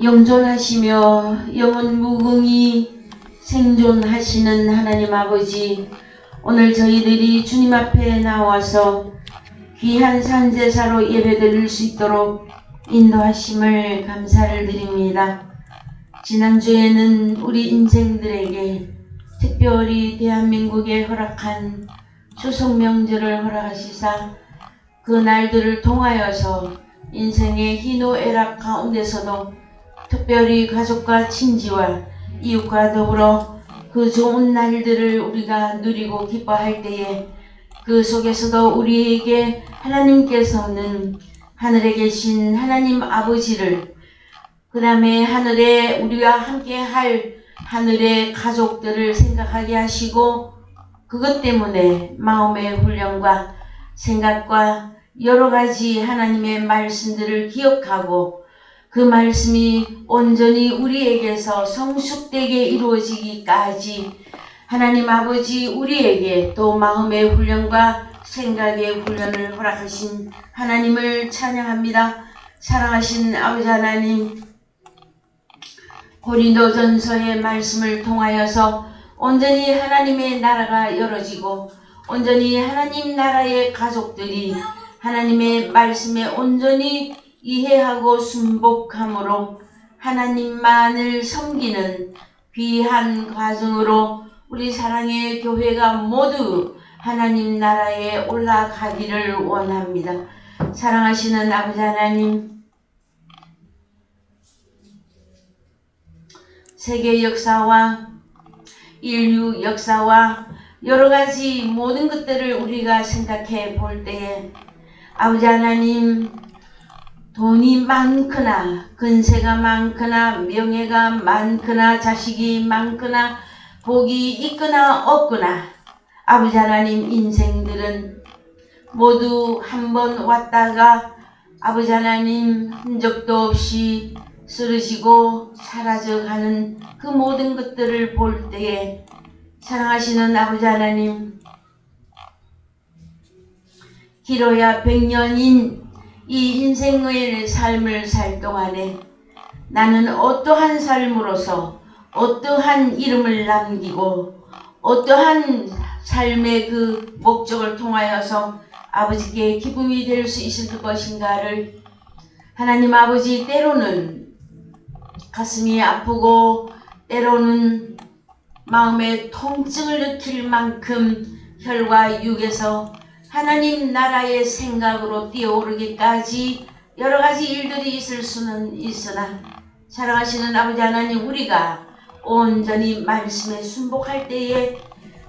영존하시며 영원 무궁히 생존하시는 하나님 아버지, 오늘 저희들이 주님 앞에 나와서 귀한 산제사로 예배드릴 수 있도록 인도하심을 감사를 드립니다. 지난주에는 우리 인생들에게 특별히 대한민국에 허락한 추석명절을 허락하시사 그 날들을 통하여서 인생의 희노애락 가운데서도 특별히 가족과 친지와 이웃과 더불어 그 좋은 날들을 우리가 누리고 기뻐할 때에 그 속에서도 우리에게 하나님께서는 하늘에 계신 하나님 아버지를, 그 다음에 하늘에 우리와 함께 할 하늘의 가족들을 생각하게 하시고, 그것 때문에 마음의 훈련과 생각과 여러 가지 하나님의 말씀들을 기억하고 그 말씀이 온전히 우리에게서 성숙되게 이루어지기까지 하나님 아버지 우리에게 또 마음의 훈련과 생각의 훈련을 허락하신 하나님을 찬양합니다. 사랑하신 아버지 하나님, 고린도전서의 말씀을 통하여서 온전히 하나님의 나라가 열어지고 온전히 하나님 나라의 가족들이 하나님의 말씀에 온전히 이해하고 순복함으로 하나님만을 섬기는 귀한 과정으로 우리 사랑의 교회가 모두 하나님 나라에 올라가기를 원합니다. 사랑하시는 아버지 하나님, 세계 역사와 인류 역사와 여러 가지 모든 것들을 우리가 생각해 볼 때에 아버지 하나님, 돈이 많거나 근세가 많거나 명예가 많거나 자식이 많거나 복이 있거나 없거나 아버지 하나님, 인생들은 모두 한번 왔다가 아버지 하나님 흔적도 없이 쓰러지고 사라져가는 그 모든 것들을 볼 때에 사랑하시는 아버지 하나님, 길어야 100년인 이 인생의 삶을 살 동안에 나는 어떠한 삶으로서 어떠한 이름을 남기고 어떠한 삶의 그 목적을 통하여서 아버지께 기쁨이 될 수 있을 것인가를 하나님 아버지, 때로는 가슴이 아프고 때로는 마음에 통증을 느낄 만큼 혈과 육에서 하나님 나라의 생각으로 뛰어오르기까지 여러 가지 일들이 있을 수는 있으나 사랑하시는 아버지 하나님, 우리가 온전히 말씀에 순복할 때에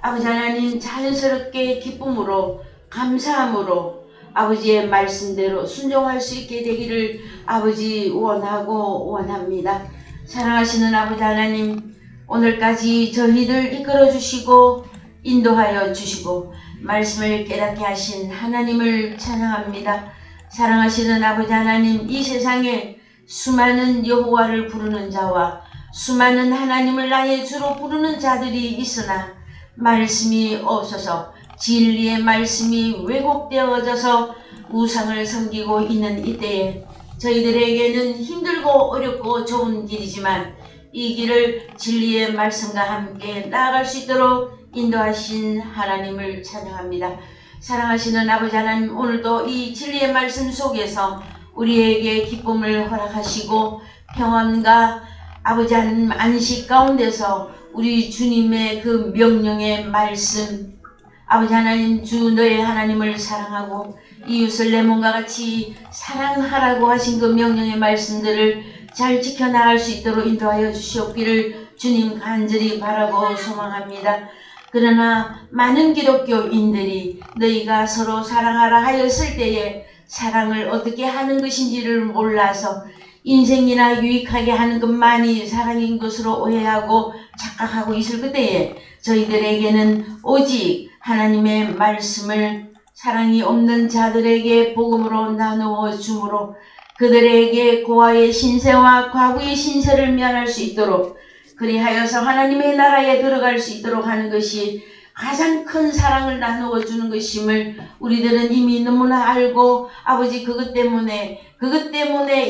아버지 하나님 자연스럽게 기쁨으로 감사함으로 아버지의 말씀대로 순종할 수 있게 되기를 아버지 원하고 원합니다. 사랑하시는 아버지 하나님, 오늘까지 저희들 이끌어 주시고 인도하여 주시고 말씀을 깨닫게 하신 하나님을 찬양합니다. 사랑하시는 아버지 하나님, 이 세상에 수많은 여호와를 부르는 자와 수많은 하나님을 나의 주로 부르는 자들이 있으나 말씀이 없어서 진리의 말씀이 왜곡되어져서 우상을 섬기고 있는 이때에 저희들에게는 힘들고 어렵고 좋은 길이지만 이 길을 진리의 말씀과 함께 나아갈 수 있도록 인도하신 하나님을 찬양합니다. 사랑하시는 아버지 하나님, 오늘도 이 진리의 말씀 속에서 우리에게 기쁨을 허락하시고 평안과 아버지 하나님 안식 가운데서 우리 주님의 그 명령의 말씀, 아버지 하나님, 주 너의 하나님을 사랑하고 이웃을 내 몸과 같이 사랑하라고 하신 그 명령의 말씀들을 잘 지켜나갈 수 있도록 인도하여 주시옵기를 주님 간절히 바라고 소망합니다. 그러나 많은 기독교인들이 너희가 서로 사랑하라 하였을 때에 사랑을 어떻게 하는 것인지를 몰라서 인생이나 유익하게 하는 것만이 사랑인 것으로 오해하고 착각하고 있을 그때에 저희들에게는 오직 하나님의 말씀을 사랑이 없는 자들에게 복음으로 나누어 주므로 그들에게 고아의 신세와 과부의 신세를 면할 수 있도록, 그리하여서 하나님의 나라에 들어갈 수 있도록 하는 것이 가장 큰 사랑을 나누어 주는 것임을 우리들은 이미 너무나 알고 아버지 그것 때문에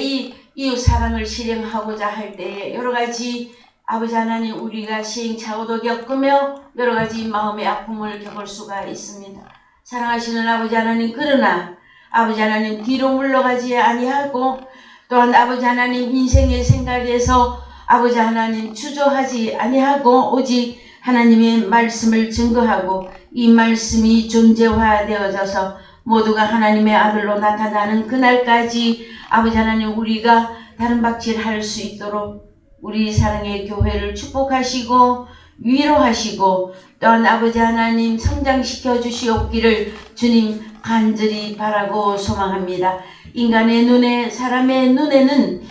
이 이웃 사랑을 실행하고자 할 때에 여러 가지 아버지 하나님 우리가 시행착오도 겪으며 여러 가지 마음의 아픔을 겪을 수가 있습니다. 사랑하시는 아버지 하나님, 그러나 아버지 하나님 뒤로 물러가지 아니하고 또한 아버지 하나님 인생의 생각에서 아버지 하나님 주저하지 아니하고 오직 하나님의 말씀을 증거하고 이 말씀이 존재화되어져서 모두가 하나님의 아들로 나타나는 그날까지 아버지 하나님 우리가 다른 박질할 수 있도록 우리 사랑의 교회를 축복하시고 위로하시고 또한 아버지 하나님 성장시켜 주시옵기를 주님 간절히 바라고 소망합니다. 인간의 눈에 사람의 눈에는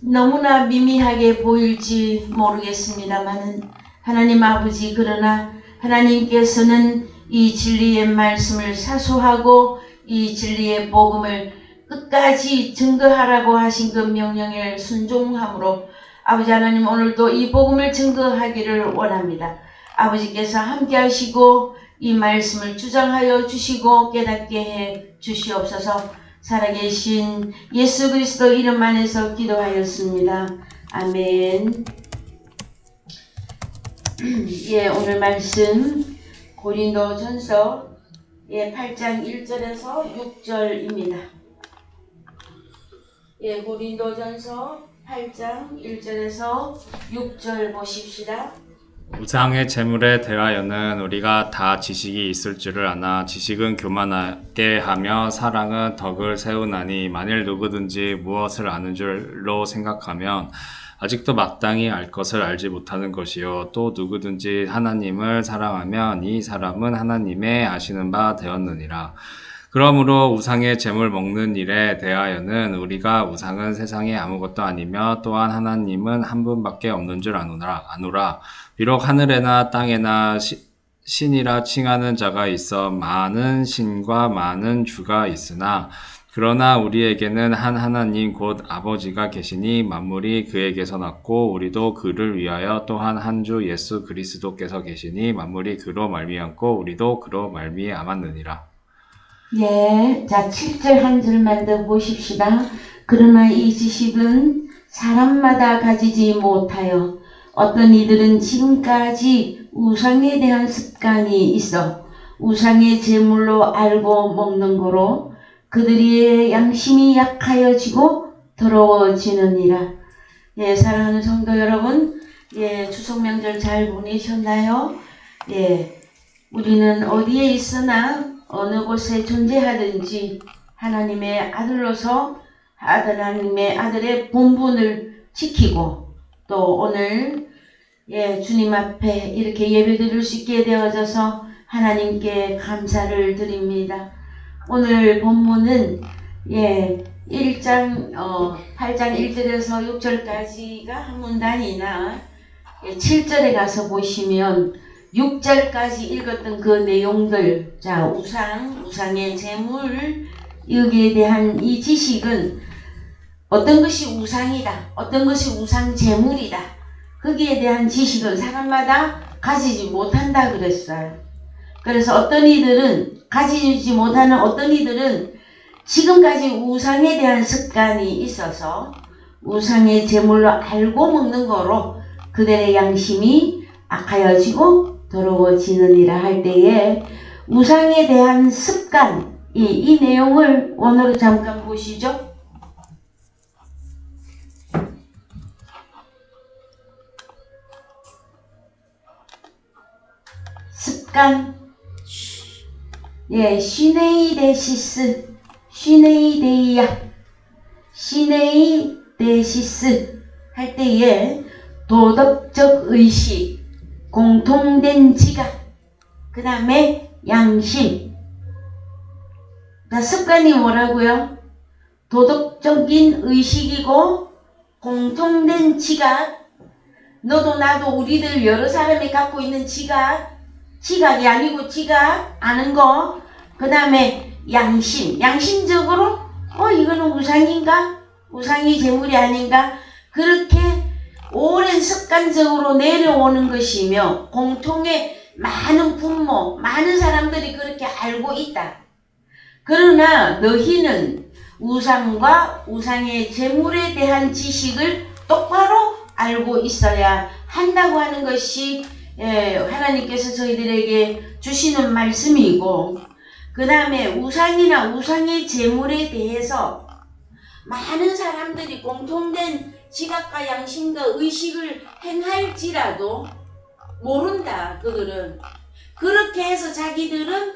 너무나 미미하게 보일지 모르겠습니다만은 하나님 아버지, 그러나 하나님께서는 이 진리의 말씀을 사수하고 이 진리의 복음을 끝까지 증거하라고 하신 그 명령에 순종함으로 아버지 하나님 오늘도 이 복음을 증거하기를 원합니다. 아버지께서 함께 하시고 이 말씀을 주장하여 주시고 깨닫게 해 주시옵소서. 살아계신 예수 그리스도 이름 안에서 기도하였습니다. 아멘. 예, 오늘 말씀 고린도전서 8장 1절에서 6절입니다. 예, 고린도전서 8장 1절에서 6절 보십시다. 우상의 제물에 대하여는 우리가 다 지식이 있을 줄을 아나 지식은 교만하게 하며 사랑은 덕을 세우나니 만일 누구든지 무엇을 아는 줄로 생각하면 아직도 마땅히 알 것을 알지 못하는 것이요 또 누구든지 하나님을 사랑하면 이 사람은 하나님의 아시는 바 되었느니라. 그러므로 우상의 제물 먹는 일에 대하여는 우리가 우상은 세상에 아무것도 아니며 또한 하나님은 한 분밖에 없는 줄 아노라. 비록 하늘에나 땅에나 신이라 칭하는 자가 있어 많은 신과 많은 주가 있으나 그러나 우리에게는 한 하나님 곧 아버지가 계시니 만물이 그에게서 났고 우리도 그를 위하여 또한 한 주 예수 그리스도께서 계시니 만물이 그로 말미암고 우리도 그로 말미암았느니라. 예, 자 7절 한 줄만 더 보십시다. 그러나 이 지식은 사람마다 가지지 못하여 어떤 이들은 지금까지 우상에 대한 습관이 있어 우상의 제물로 알고 먹는 거로 그들의 양심이 약하여지고 더러워지느니라. 예, 사랑하는 성도 여러분, 예, 추석 명절 잘 보내셨나요? 예, 우리는 어디에 있으나 어느 곳에 존재하든지 하나님의 아들로서 하나님의 아들의 본분을 지키고 또 오늘 주님 앞에 이렇게 예배드릴 수 있게 되어져서 하나님께 감사를 드립니다. 오늘 본문은 8장 1절에서 6절까지가 한 문단이나 7절에 가서 보시면 6절까지 읽었던 그 내용들, 자, 우상의 제물, 여기에 대한 이 지식은 어떤 것이 우상이다, 어떤 것이 우상 제물이다, 거기에 대한 지식은 사람마다 가지지 못한다 그랬어요. 그래서 어떤 이들은, 가지지 못하는 어떤 이들은 지금까지 우상에 대한 습관이 있어서 우상의 제물로 알고 먹는 거로 그들의 양심이 악하여지고 더러워지느니라 할 때에 우상에 대한 습관, 이 내용을 원어로 잠깐 보시죠. 습관, 시네이데시스, 시네이데시스 할 때에 도덕적 의식, 공통된 지각, 그 다음에 양심. 습관이 뭐라고요? 도덕적인 의식이고 공통된 지각. 너도 나도 우리들 여러 사람이 갖고 있는 지각이 아니고 지각, 아는 거. 그 다음에 양심. 양심적으로 이거는 우상인가? 우상이 제물이 아닌가? 그렇게 오랜 습관적으로 내려오는 것이며 공통의 많은 부모, 많은 사람들이 그렇게 알고 있다. 그러나 너희는 우상과 우상의 제물에 대한 지식을 똑바로 알고 있어야 한다고 하는 것이 하나님께서 저희들에게 주시는 말씀이고, 그 다음에 우상이나 우상의 제물에 대해서 많은 사람들이 공통된 지각과 양심과 의식을 행할지라도 모른다. 그들은 그렇게 해서 자기들은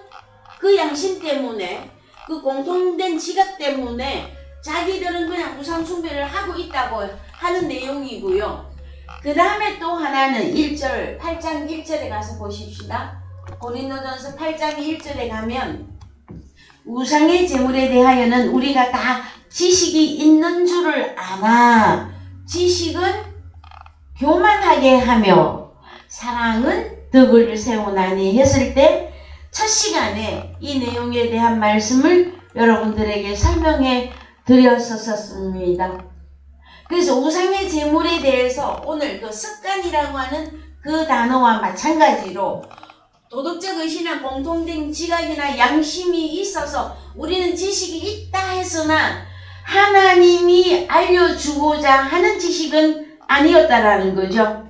그 양심 때문에, 그 공통된 지각 때문에 자기들은 그냥 우상 숭배를 하고 있다고 하는 내용이고요. 그 다음에 또 하나는 1절, 8장 1절에 가서 보십시다. 고린도전서 8장 1절에 가면 우상의 제물에 대하여는 우리가 다 지식이 있는 줄을 아나 지식은 교만하게 하며 사랑은 덕을 세우나니 했을 때 첫 시간에 이 내용에 대한 말씀을 여러분들에게 설명해 드렸었습니다. 그래서 우상의 제물에 대해서 오늘 그 습관이라고 하는 그 단어와 마찬가지로 도덕적 의식이나 공통된 지각이나 양심이 있어서 우리는 지식이 있다 했으나 하나님이 알려주고자 하는 지식은 아니었다라는 거죠.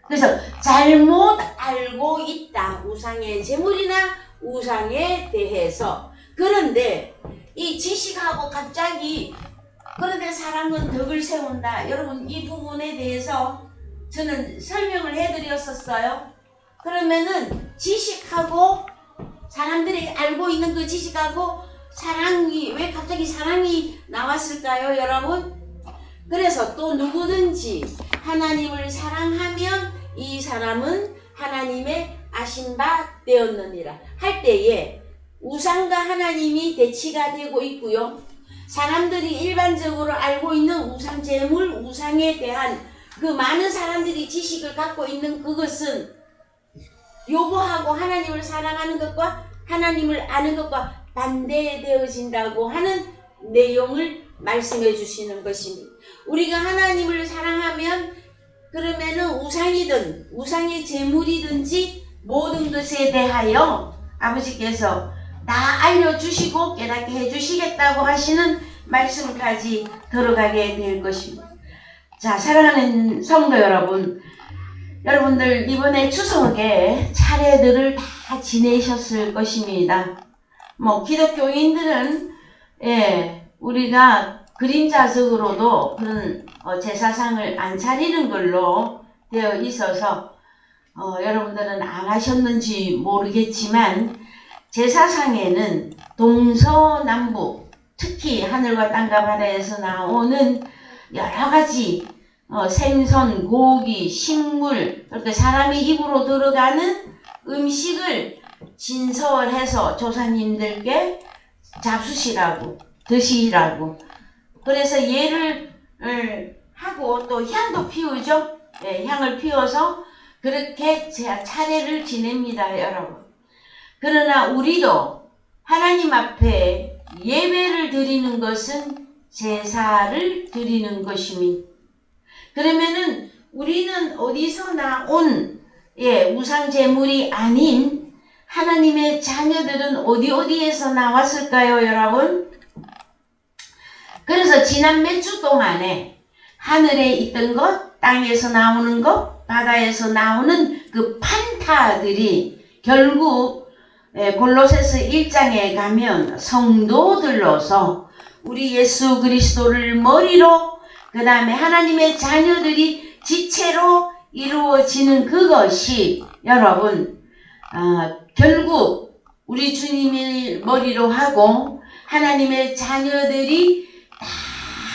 그래서 잘못 알고 있다. 우상의 제물이나 우상에 대해서. 그런데 이 지식하고 갑자기 그런데 사랑은 덕을 세운다. 여러분 이 부분에 대해서 저는 설명을 해드렸었어요. 그러면은 지식하고 사람들이 알고 있는 그 지식하고 사랑이 왜 갑자기 사랑이 나왔을까요, 여러분? 그래서 또 누구든지 하나님을 사랑하면 이 사람은 하나님의 아신 바 되었느니라 할 때에 우상과 하나님이 대치가 되고 있고요. 사람들이 일반적으로 알고 있는 우상 제물, 우상에 대한 그 많은 사람들이 지식을 갖고 있는 그것은 요구하고 하나님을 사랑하는 것과 하나님을 아는 것과 반대되어진다고 하는 내용을 말씀해 주시는 것입니다. 우리가 하나님을 사랑하면 그러면은 우상이든 우상의 제물이든지 모든 것에 대하여 아버지께서 다 알려주시고 깨닫게 해주시겠다고 하시는 말씀까지 들어가게 될 것입니다. 자, 사랑하는 성도 여러분, 여러분들 이번에 추석에 차례들을 다 지내셨을 것입니다. 기독교인들은 우리가 그림자적으로도 그런 제사상을 안 차리는 걸로 되어 있어서 여러분들은 안 하셨는지 모르겠지만 제사상에는 동서남북 특히 하늘과 땅과 바다에서 나오는 여러 가지 생선, 고기, 식물, 그렇게 사람의 입으로 들어가는 음식을 진설해서 조상님들께 잡수시라고 드시라고. 그래서 예를 하고 또 향도 피우죠. 향을 피워서 그렇게 차례를 지냅니다, 여러분. 그러나 우리도 하나님 앞에 예배를 드리는 것은 제사를 드리는 것입니다. 그러면은 우리는 어디서 나온 우상 제물이 아닌 하나님의 자녀들은 어디에서 나왔을까요, 여러분? 그래서 지난 몇 주 동안에 하늘에 있던 것, 땅에서 나오는 것, 바다에서 나오는 그 판타들이 결국 골로새서 1장에 가면 성도들로서 우리 예수 그리스도를 머리로 그 다음에 하나님의 자녀들이 지체로 이루어지는 그것이 여러분 결국 우리 주님을 머리로 하고 하나님의 자녀들이 다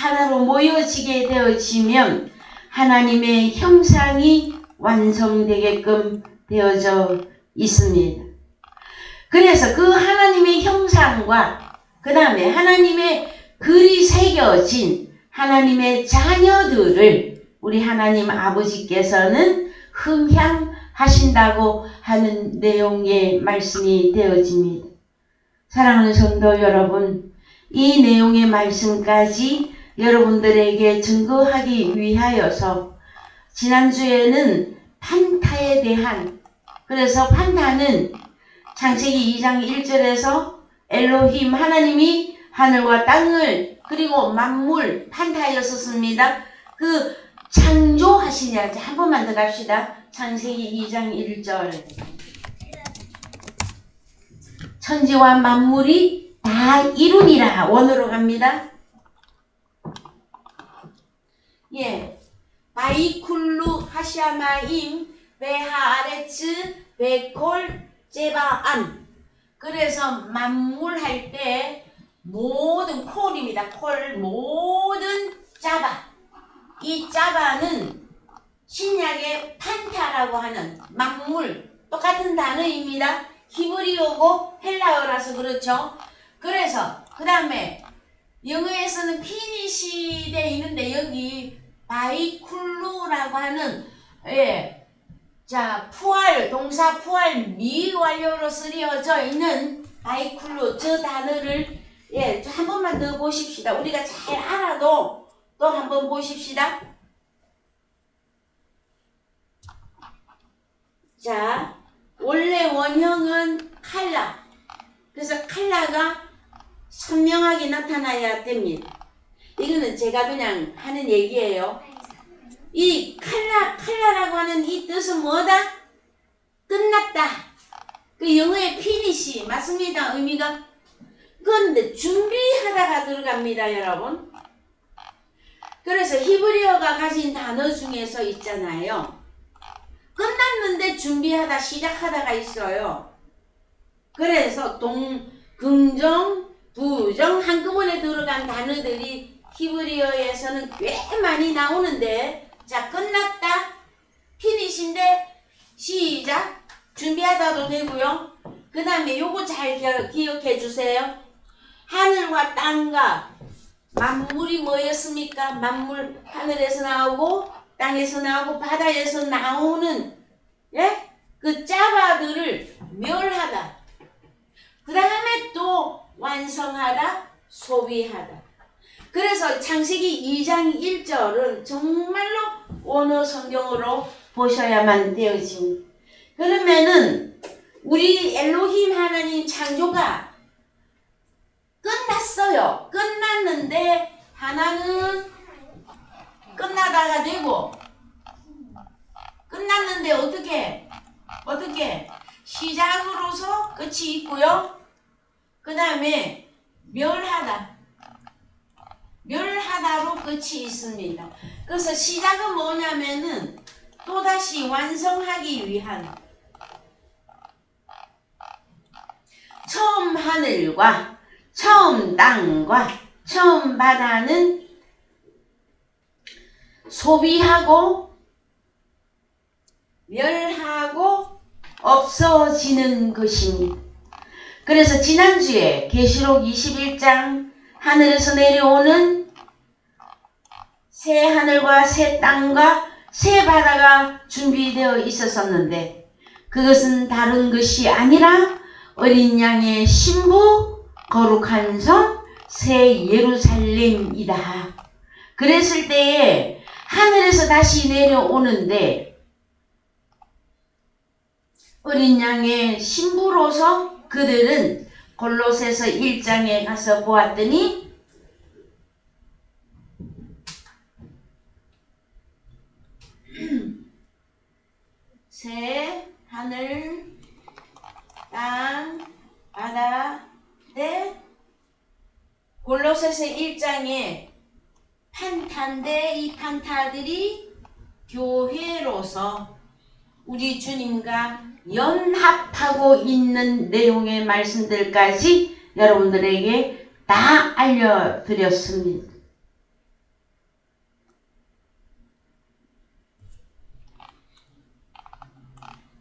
하나로 모여지게 되어지면 하나님의 형상이 완성되게끔 되어져 있습니다. 그래서 그 하나님의 형상과 그 다음에 하나님의 글이 새겨진 하나님의 자녀들을 우리 하나님 아버지께서는 흠향하신다고 하는 내용의 말씀이 되어집니다. 사랑하는 성도 여러분, 이 내용의 말씀까지 여러분들에게 증거하기 위하여서 지난주에는 판타에 대한, 그래서 판타는 창세기 2장 1절에서 엘로힘 하나님이 하늘과 땅을 그리고 만물 판타였었습니다. 그 창조하시냐. 한 번만 더 갑시다. 창세기 2장 1절. 천지와 만물이 다 이루니라. 원으로 갑니다. 예. 바이쿨루 하샤마임 베하아레츠 베콜 제바안. 그래서 만물 할 때 모든 콜입니다. 콜 모든 자바. 이 자바는 신약의 판타라고 하는 만물 똑같은 단어입니다. 히브리어고 헬라어라서 그렇죠. 그래서 그 다음에 영어에서는 피니시 돼 있는데 여기 바이쿨루라고 하는 자 푸알 동사 푸알 미완료로 쓰여져 있는 바이쿨루 저 단어를 한 번만 더 보십시다. 우리가 잘 알아도 또 한 번 보십시다. 자 원래 원형은 칼라. 그래서 칼라가 선명하게 나타나야 됩니다. 이거는 제가 그냥 하는 얘기예요. 이 칼라라고 하는 이 뜻은 뭐다? 끝났다. 그 영어의 피니시 맞습니다. 의미가. 그런데 준비하다가 들어갑니다, 여러분. 그래서 히브리어가 가진 단어 중에서 있잖아요. 끝났는데 준비하다 시작하다가 있어요. 그래서 긍정, 부정 한꺼번에 들어간 단어들이 히브리어에서는 꽤 많이 나오는데 자 끝났다 피니시인데 시작 준비하다도 되고요. 그 다음에 요거 잘 기억해 주세요. 하늘과 땅과 만물이 뭐였습니까? 만물 하늘에서 나오고 땅에서 나오고 바다에서 나오는 그 자바들을 멸하다. 그 다음에 또 완성하다, 소비하다. 그래서 창세기 2장 1절은 정말로 원어 성경으로 보셔야만 되어집니다. 그러면은 우리 엘로힘 하나님 창조가 끝났어요. 끝났는데 하나는 끝나다가 되고 끝났는데 어떻게 시작으로서 끝이 있고요. 그 다음에 멸하다로 끝이 있습니다. 그래서 시작은 뭐냐면은 또다시 완성하기 위한 처음 하늘과 처음 땅과 처음 바다는 소비하고 멸하고 없어지는 것입니다. 그래서 지난주에 계시록 21장 하늘에서 내려오는 새 하늘과 새 땅과 새 바다가 준비되어 있었었는데 그것은 다른 것이 아니라 어린 양의 신부 거룩한 성 새 예루살렘이다. 그랬을 때에 하늘에서 다시 내려오는데 어린 양의 신부로서 그들은 골로새서 1장에 가서 보았더니 새 하늘 땅 바다 골로새서 1장에 판타인데 이 판타들이 교회로서 우리 주님과 연합하고 있는 내용의 말씀들까지 여러분들에게 다 알려드렸습니다.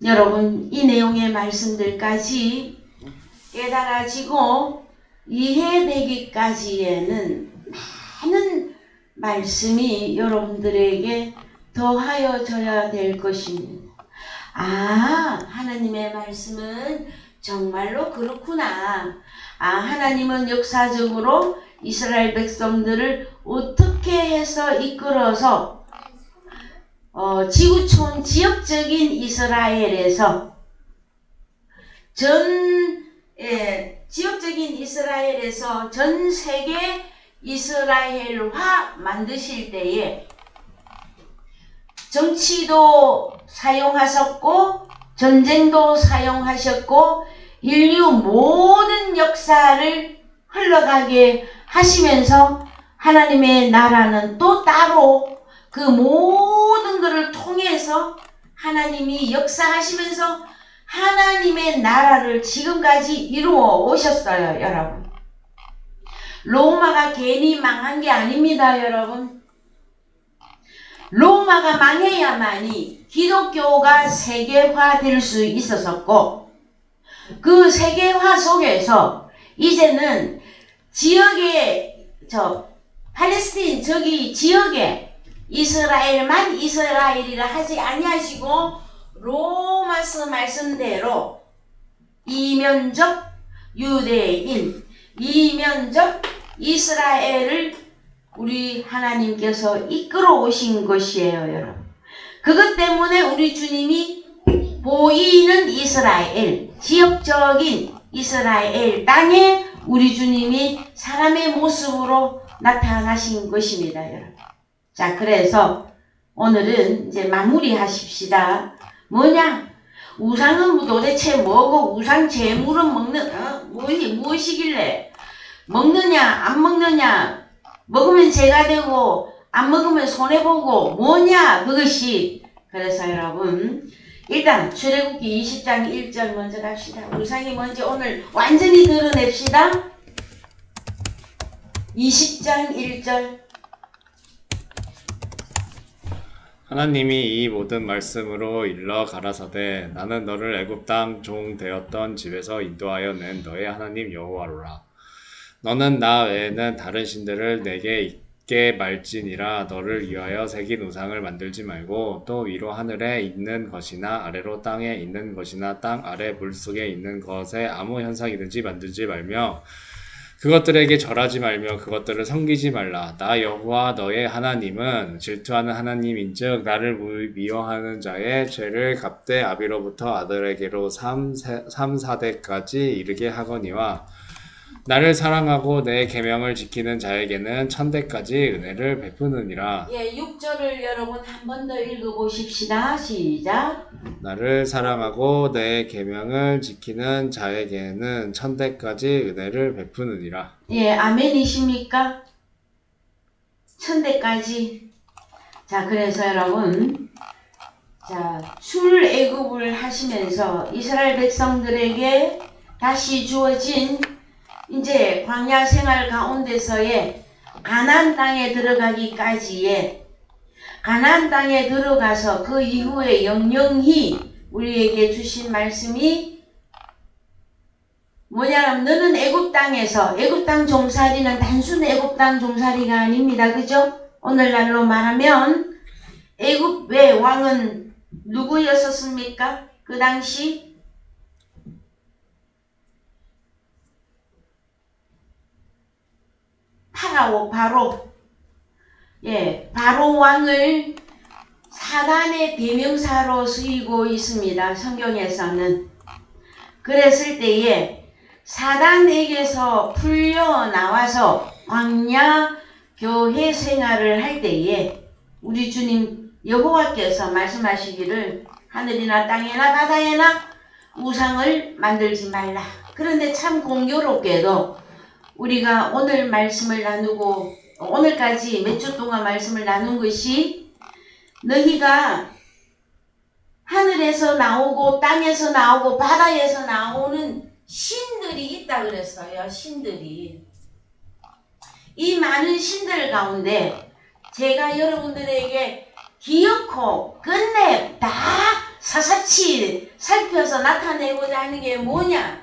여러분 이 내용의 말씀들까지 깨달아지고 이해되기까지에는 많은 말씀이 여러분들에게 더하여져야 될 것입니다. 하나님의 말씀은 정말로 그렇구나. 하나님은 역사적으로 이스라엘 백성들을 어떻게 해서 이끌어서 지구촌 지역적인 이스라엘에서 지역적인 이스라엘에서 전 세계 이스라엘화 만드실 때에 정치도 사용하셨고 전쟁도 사용하셨고 인류 모든 역사를 흘러가게 하시면서 하나님의 나라는 또 따로 그 모든 것을 통해서 하나님이 역사하시면서 하나님의 나라를 지금까지 이루어 오셨어요, 여러분. 로마가 괜히 망한 게 아닙니다, 여러분. 로마가 망해야만이 기독교가 세계화될 수 있었었고, 그 세계화 속에서 이제는 팔레스틴 저기 지역에 이스라엘만 이스라엘이라 하지 아니하시고 로마서 말씀대로 이면적 유대인, 이면적 이스라엘을 우리 하나님께서 이끌어 오신 것이에요, 여러분. 그것 때문에 우리 주님이 보이는 이스라엘, 지역적인 이스라엘 땅에 우리 주님이 사람의 모습으로 나타나신 것입니다, 여러분. 자, 그래서 오늘은 이제 마무리 하십시다. 뭐냐? 우상은 도대체 뭐고, 우상 제물은 무엇이길래? 먹느냐, 안 먹느냐, 먹으면 죄가 되고, 안 먹으면 손해보고, 뭐냐, 그것이. 그래서 여러분, 일단 출애굽기 20장 1절 먼저 갑시다. 우상이 뭔지 오늘 완전히 드러냅시다. 20장 1절. 하나님이 이 모든 말씀으로 일러 가라사대 나는 너를 애굽 땅 종 되었던 집에서 인도하여 낸 너의 하나님 여호와로라. 너는 나 외에는 다른 신들을 내게 있게 말지니라. 너를 위하여 새긴 우상을 만들지 말고 또 위로 하늘에 있는 것이나 아래로 땅에 있는 것이나 땅 아래 물속에 있는 것에 아무 현상이든지 만들지 말며 그것들에게 절하지 말며 그것들을 섬기지 말라. 나 여호와 너의 하나님은 질투하는 하나님인즉 나를 미워하는 자의 죄를 값되 아비로부터 아들에게로 3-4대까지 이르게 하거니와 나를 사랑하고 내 계명을 지키는 자에게는 1000대까지 은혜를 베푸느니라. 예, 6절을 여러분 한 번 더 읽어보십시다. 시작. 나를 사랑하고 내 계명을 지키는 자에게는 1000대까지 은혜를 베푸느니라. 예, 아멘이십니까? 1000대까지. 자, 그래서 여러분, 자, 출애굽을 하시면서 이스라엘 백성들에게 다시 주어진 이제 광야 생활 가운데서의 가나안 땅에 들어가기까지의 가나안 땅에 들어가서 그 이후에 영영히 우리에게 주신 말씀이 뭐냐면 너는 애굽 땅에서 애굽 땅 종살이는 단순 애굽 땅 종살이가 아닙니다. 그죠? 오늘날로 말하면 애굽의 왕은 누구였었습니까? 그 당시 바로 바로 왕을 사단의 대명사로 쓰이고 있습니다. 성경에서는. 그랬을 때에 사단에게서 풀려 나와서 광야 교회 생활을 할 때에 우리 주님 여호와께서 말씀하시기를 하늘이나 땅이나 바다에나 우상을 만들지 말라. 그런데 참 공교롭게도 우리가 오늘 말씀을 나누고 오늘까지 몇 주 동안 말씀을 나눈 것이 너희가 하늘에서 나오고 땅에서 나오고 바다에서 나오는 신들이 있다 그랬어요. 신들이. 이 많은 신들 가운데 제가 여러분들에게 기어코 끝내 다 사사치 살펴서 나타내고자 하는 게 뭐냐?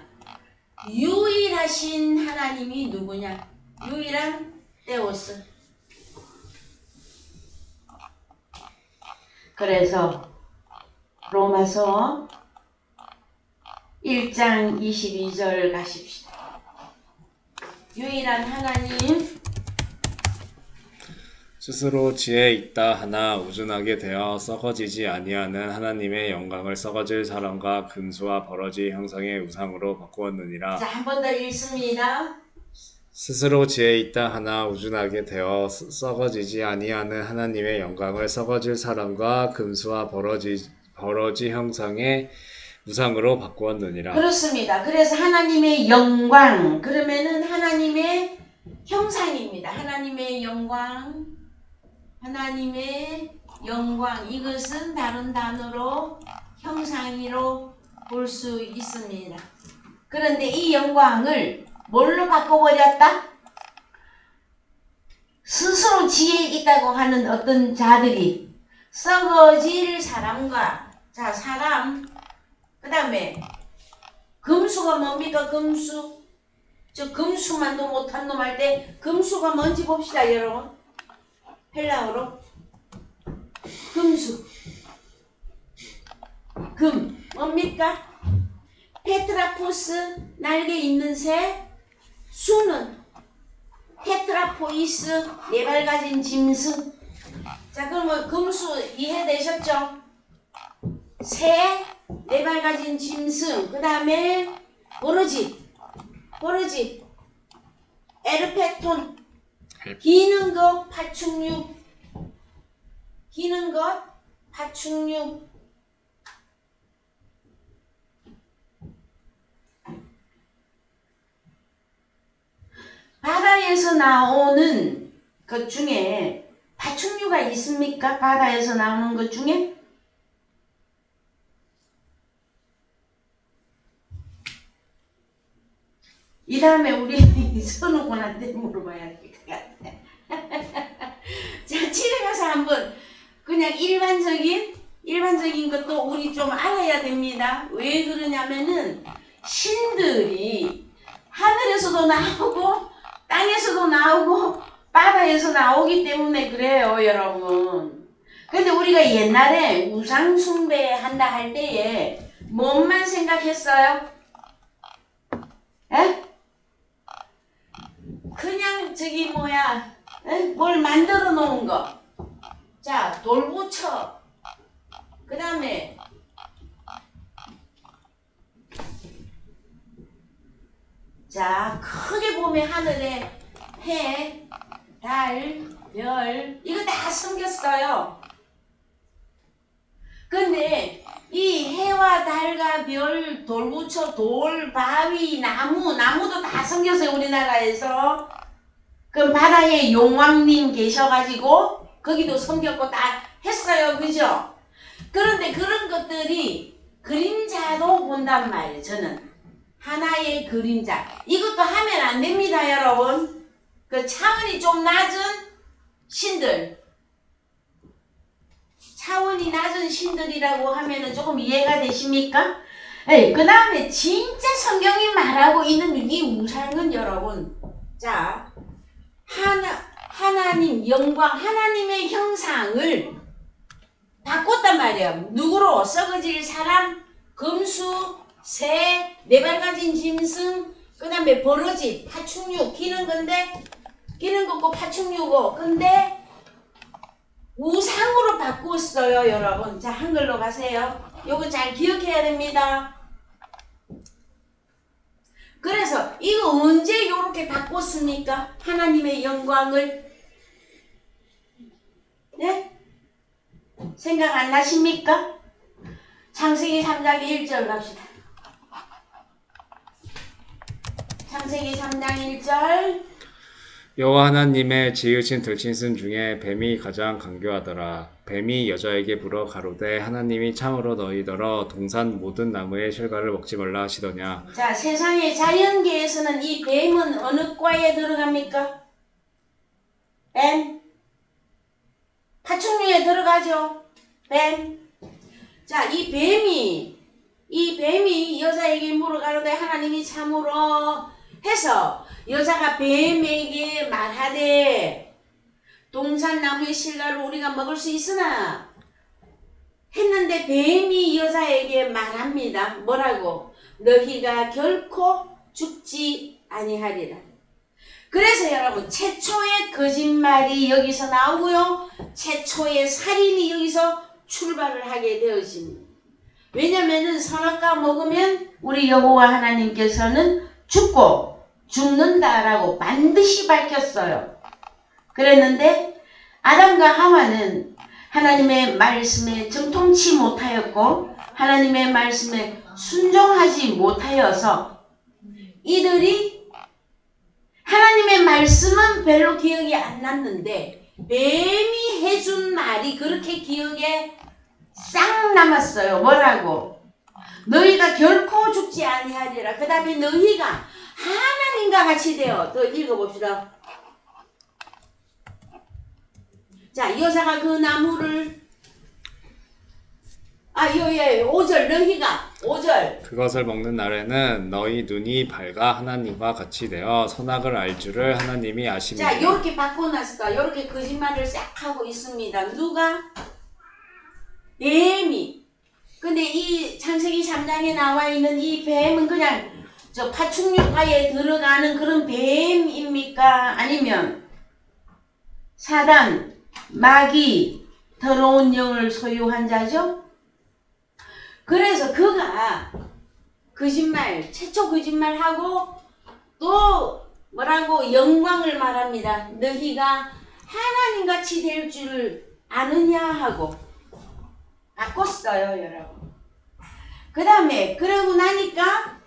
유일하신 하나님이 누구냐? 유일한 데오스. 그래서 로마서 1장 22절 가십시다. 유일한 하나님 스스로 지혜 있다 하나 우준하게 되어 썩어지지 아니하는 하나님의 영광을 썩어질 사람과 금수와 버러지 형상의 우상으로 바꾸었느니라. 자, 한 번 더 읽습니다. 스스로 지혜 있다 하나 우준하게 되어 썩어지지 아니하는 하나님의 영광을 썩어질 사람과 금수와 버러지 형상의 우상으로 바꾸었느니라. 그렇습니다. 그래서 하나님의 영광, 그러면은 하나님의 형상입니다. 하나님의 영광, 하나님의 영광, 이것은 다른 단어로 형상으로 볼 수 있습니다. 그런데 이 영광을 뭘로 바꿔버렸다? 스스로 지혜 있다고 하는 어떤 자들이 썩어질 사람과, 자, 사람, 그 다음에 금수가 뭡니까? 금수. 저 금수만도 못한 놈 할 때 금수가 뭔지 봅시다, 여러분. 헬라어로 금수. 금 뭡니까? 페트라포스, 날개 있는 새. 수는 테트라포이스, 네 발 가진 짐승. 자, 그러면 금수 이해되셨죠? 새, 네 발 가진 짐승. 그 다음에 버러지, 에르페톤, 기는 것, 파충류, 기는 것, 파충류. 바다에서 나오는 것 중에 파충류가 있습니까? 바다에서 나오는 것 중에? 이 다음에 우리 선우군한테 물어봐야 될 것 같아. 자, 집에 가서 한번 그냥 일반적인 것도 우리 좀 알아야 됩니다. 왜 그러냐면은 신들이 하늘에서도 나오고 땅에서도 나오고 바다에서 나오기 때문에 그래요, 여러분. 근데 우리가 옛날에 우상 숭배한다 할 때에 뭔만 생각했어요? 에? 그냥 저기 뭐야, 뭘 만들어 놓은 거. 자, 돌부처. 그 다음에 자, 크게 보면 하늘에 해, 달, 별, 이거 다 섬겼어요. 근데 이 해와 달과 별, 돌부처, 돌, 바위, 나무도 다 섬겼어요, 우리나라에서. 그럼 바다에 용왕님 계셔가지고 거기도 섬겼고 다 했어요, 그죠? 그런데 그런 것들이 그림자도 본단 말이에요, 저는. 하나의 그림자. 이것도 하면 안 됩니다, 여러분. 그 차원이 좀 낮은 신들. 차원이 낮은 신들이라고 하면은 조금 이해가 되십니까? 그 다음에 진짜 성경이 말하고 있는 이 우상은 여러분. 자, 하나님 영광, 하나님의 형상을 바꿨단 말이에요. 누구로? 썩어질 사람, 금수, 새, 네 발 가진 짐승, 그 다음에 버러지, 파충류, 기는 거고 파충류고. 근데 우상으로 바꾸었어요, 여러분. 자, 한글로 가세요. 요거 잘 기억해야 됩니다. 그래서 이거 언제 요렇게 바꿨습니까? 하나님의 영광을. 네? 생각 안 나십니까? 창세기 3장 1절 갑시다. 창세기 3장 1절. 여호와 하나님의 지으신 들짐승 중에 뱀이 가장 간교하더라. 뱀이 여자에게 물어 가로되 하나님이 참으로 너희더러 동산 모든 나무의 실과를 먹지 말라 하시더냐. 자, 세상의 자연계에서는 이 뱀은 어느 과에 들어갑니까? 뱀? 파충류에 들어가죠. 뱀. 자, 이 뱀이 여자에게 물어 가로되 하나님이 참으로 해서 여자가 뱀에게 말하되 동산나무의 실과를 우리가 먹을 수 있으나 했는데 뱀이 여자에게 말합니다. 뭐라고? 너희가 결코 죽지 아니하리라. 그래서 여러분, 최초의 거짓말이 여기서 나오고요, 최초의 살인이 여기서 출발을 하게 되어집니다. 왜냐면은 선악과 먹으면 우리 여호와 하나님께서는 죽고 죽는다라고 반드시 밝혔어요. 그랬는데 아담과 하와는 하나님의 말씀에 정통치 못하였고 하나님의 말씀에 순종하지 못하여서 이들이 하나님의 말씀은 별로 기억이 안 났는데 뱀이 해준 말이 그렇게 기억에 싹 남았어요. 뭐라고? 너희가 결코 죽지 아니하리라. 그 다음에 너희가 하나님과 같이 되어. 더 읽어봅시다. 자, 여자가 그 나무를 5절 너희가 5절 그것을 먹는 날에는 너희 눈이 밝아 하나님과 같이 되어 선악을 알 줄을 하나님이 아십니다. 자, 요렇게 바꿔놨을까? 요렇게 거짓말을 싹 하고 있습니다. 누가? 뱀이. 근데 이 창세기 3장에 나와 있는 이 뱀은 그냥 저 파충류과에 들어가는 그런 뱀입니까? 아니면 사단, 마귀, 더러운 영을 소유한 자죠? 그래서 그가 거짓말, 최초 거짓말하고 또 뭐라고 영광을 말합니다. 너희가 하나님같이 될 줄 아느냐 하고 바꿨어요, 여러분. 그 다음에 그러고 나니까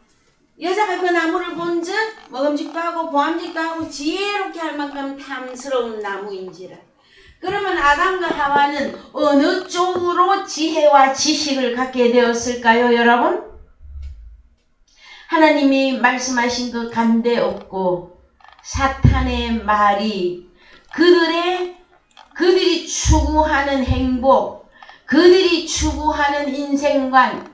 여자가 그 나무를 본즉 먹음직도 하고 보암직도 하고 지혜롭게 할 만큼 탐스러운 나무인지라. 그러면 아담과 하와는 어느 쪽으로 지혜와 지식을 갖게 되었을까요, 여러분? 하나님이 말씀하신 그 간데없고 사탄의 말이 그들이 추구하는 행복, 그들이 추구하는 인생관,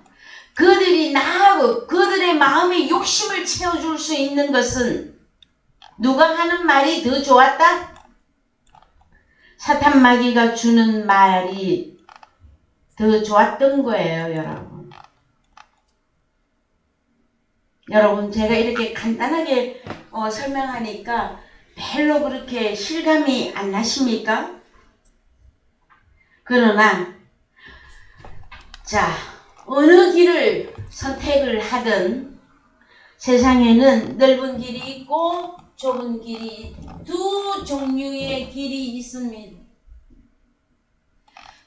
그들이 나하고 그들의 마음의 욕심을 채워줄 수 있는 것은 누가 하는 말이 더 좋았다? 사탄 마귀가 주는 말이 더 좋았던 거예요, 여러분. 여러분, 제가 이렇게 간단하게 설명하니까 별로 그렇게 실감이 안 나십니까? 그러나 자, 어느 길을 선택을 하든 세상에는 넓은 길이 있고 좁은 길이 두 종류의 길이 있습니다.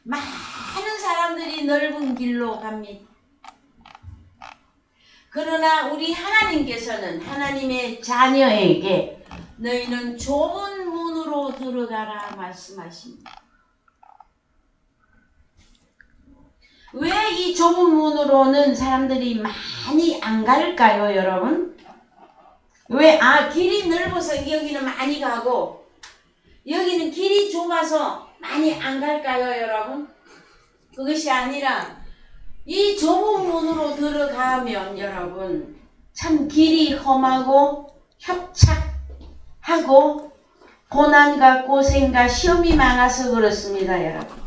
많은 사람들이 넓은 길로 갑니다. 그러나 우리 하나님께서는 하나님의 자녀에게 너희는 좁은 문으로 들어가라 말씀하십니다. 왜 이 좁은 문으로는 사람들이 많이 안 갈까요, 여러분? 왜? 길이 넓어서 여기는 많이 가고 여기는 길이 좁아서 많이 안 갈까요, 여러분? 그것이 아니라 이 좁은 문으로 들어가면 여러분 참 길이 험하고 협착하고 고난과 고생과 시험이 많아서 그렇습니다, 여러분.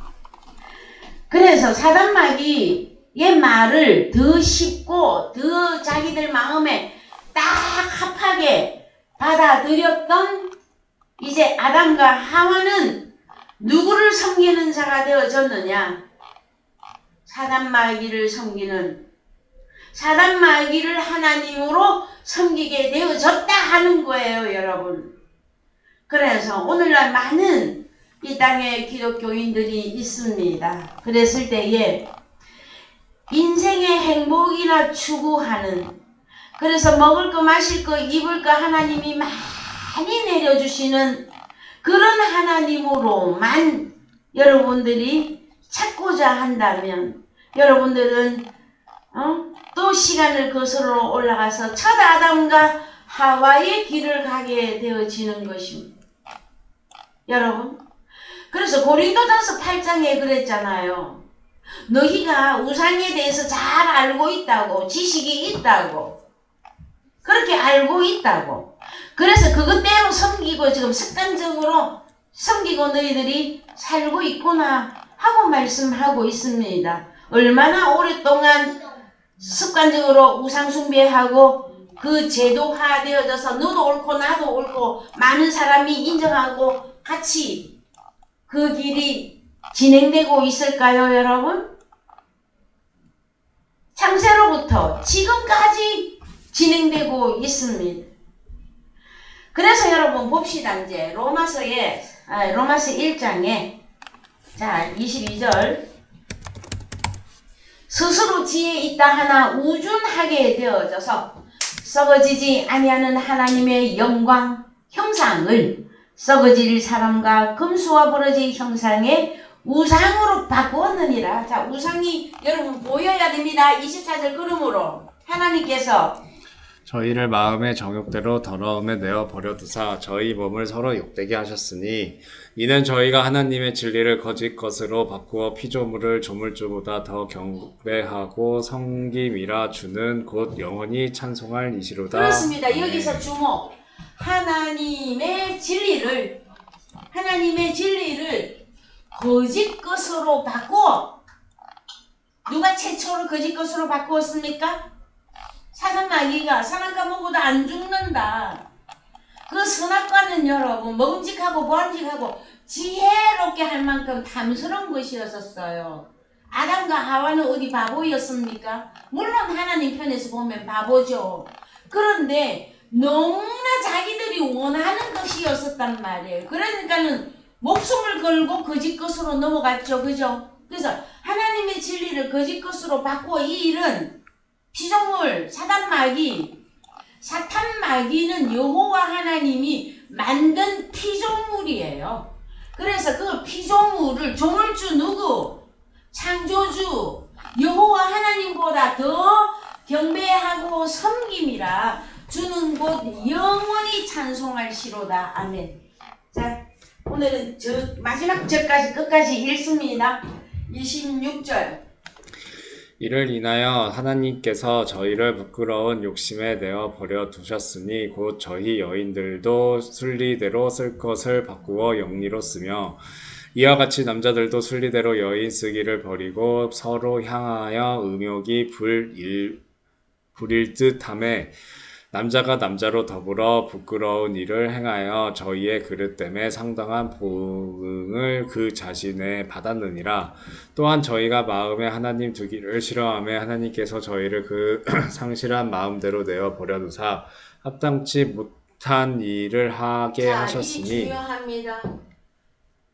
그래서 사단 마귀의 말을 더 쉽고 더 자기들 마음에 딱 합하게 받아들였던 이제 아담과 하와는 누구를 섬기는 자가 되어졌느냐? 사단 마귀를 섬기는, 사단 마귀를 하나님으로 섬기게 되어졌다 하는 거예요, 여러분. 그래서 오늘날 많은 이 땅에 기독교인들이 있습니다. 그랬을 때에 인생의 행복이나 추구하는, 그래서 먹을 거 마실 거 입을 거 하나님이 많이 내려주시는 그런 하나님으로만 여러분들이 찾고자 한다면 여러분들은 또 시간을 거슬러 올라가서 첫 아담과 하와의 길을 가게 되어지는 것입니다. 여러분, 그래서 고린도전서 8장에 그랬잖아요. 너희가 우상에 대해서 잘 알고 있다고, 지식이 있다고, 그렇게 알고 있다고. 그래서 그것대로 섬기고 지금 습관적으로 섬기고 너희들이 살고 있구나 하고 말씀하고 있습니다. 얼마나 오랫동안 습관적으로 우상 숭배하고 그 제도화 되어져서 너도 옳고 나도 옳고 많은 사람이 인정하고 같이 그 길이 진행되고 있을까요, 여러분? 창세로부터 지금까지 진행되고 있습니다. 그래서 여러분 봅시다. 이제 로마서 1장에 자 22절 스스로 지혜 있다 하나 우준하게 되어져서 썩어지지 아니하는 하나님의 영광 형상을 썩어질 사람과 금수와 버러지 형상의 우상으로 바꾸었느니라. 자, 우상이 여러분 보여야 됩니다. 24절 그러므로 하나님께서 저희를 마음의 정욕대로 더러움에 내어 버려두사 저희 몸을 서로 욕되게 하셨으니 이는 저희가 하나님의 진리를 거짓 것으로 바꾸어 피조물을 조물주보다 더 경배하고 성김이라 주는 곧 영원히 찬송할 이시로다. 그렇습니다. 여기서 주목. 하나님의 진리를 거짓 것으로 바꾸어. 누가 최초로 거짓 것으로 바꾸었습니까? 사단 마귀가 선악과 먹어도 안 죽는다. 그 선악과는 여러분 먹음직하고 보암직하고 지혜롭게 할 만큼 탐스러운 것이었었어요. 아담과 하와는 어디 바보였습니까? 물론 하나님 편에서 보면 바보죠. 그런데 너무나 자기들이 원하는 것이었었단 말이에요. 그러니까는 목숨을 걸고 거짓 것으로 넘어갔죠. 그죠? 그래서 하나님의 진리를 거짓 것으로 바꾸어 이 일은 피조물, 사탄 마귀는 여호와 하나님이 만든 피조물이에요. 그래서 그 피조물을 조물주 누구? 창조주 여호와 하나님보다 더 경배하고 섬김이라 주는 곳 영원히 찬송할시로다. 아멘. 자, 오늘은 저 마지막 절까지 끝까지 읽습니다. 26절. 이를 인하여 하나님께서 저희를 부끄러운 욕심에 내어 버려 두셨으니 곧 저희 여인들도 순리대로 쓸 것을 바꾸어 영리로 쓰며 이와 같이 남자들도 순리대로 여인 쓰기를 버리고 서로 향하여 음욕이 부릴 듯하매 남자가 남자로 더불어 부끄러운 일을 행하여 저희의 그릇 때문에 상당한 보응을 그 자신에 받았느니라. 또한 저희가 마음에 하나님 두기를 싫어하며 하나님께서 저희를 그 상실한 마음대로 내어 버려두사 합당치 못한 일을 하게 하셨으니. 이 중요합니다.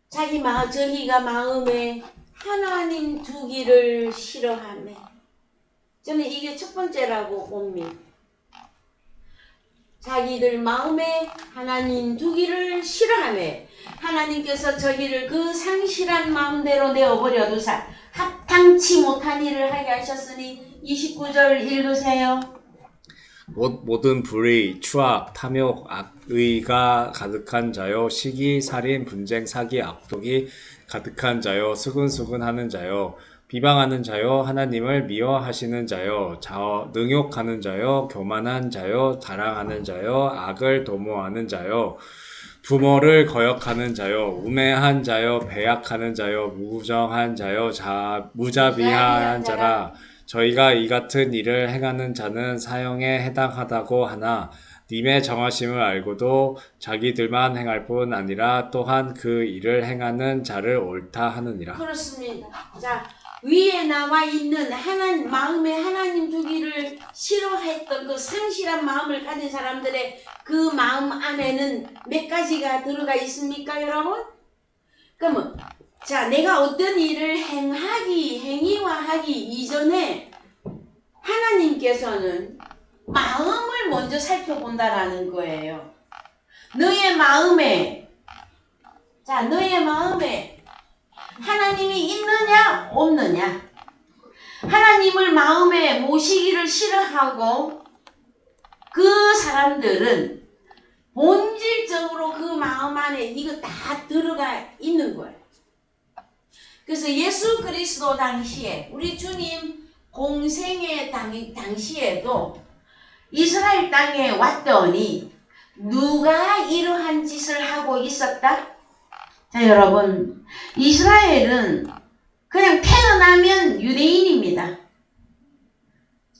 저희가 마음에 하나님 두기를 싫어하며, 저는 이게 첫 번째라고 봅니다. 자기들 마음에 하나님 두기를 싫어하며 하나님께서 저희를 그 상실한 마음대로 내어버려 두사 합당치 못한 일을 하게 하셨으니 29절 읽으세요. 모든 불의, 추악, 탐욕, 악의가 가득한 자요, 시기, 살인, 분쟁, 사기, 악독이 가득한 자요, 수근수근하는 자요, 비방하는 자요, 하나님을 미워하시는 자요, 능욕하는 자요, 교만한 자요, 자랑하는 자요, 악을 도모하는 자요, 부모를 거역하는 자요, 우매한 자요, 배약하는 자요, 무정한 자요, 무자비한 자라. 저희가 이 같은 일을 행하는 자는 사형에 해당하다고 하나 님의 정하심을 알고도 자기들만 행할 뿐 아니라 또한 그 일을 행하는 자를 옳다 하느니라. 그렇습니다. 자, 위에 나와 있는 마음에 하나님 두기를 싫어했던 그 상실한 마음을 가진 사람들의 그 마음 안에는 몇 가지가 들어가 있습니까, 여러분? 그러면 자, 내가 어떤 일을 행위화하기 이전에 하나님께서는 마음을 먼저 살펴본다라는 거예요. 너의 마음에 하나님이 있느냐 없느냐, 하나님을 마음에 모시기를 싫어하고 그 사람들은 본질적으로 그 마음 안에 이거 다 들어가 있는 거예요. 그래서 예수 그리스도 당시에 우리 주님 공생의 당시에도 이스라엘 땅에 왔더니 누가 이러한 짓을 하고 있었다? 자, 여러분, 이스라엘은 그냥 태어나면 유대인입니다.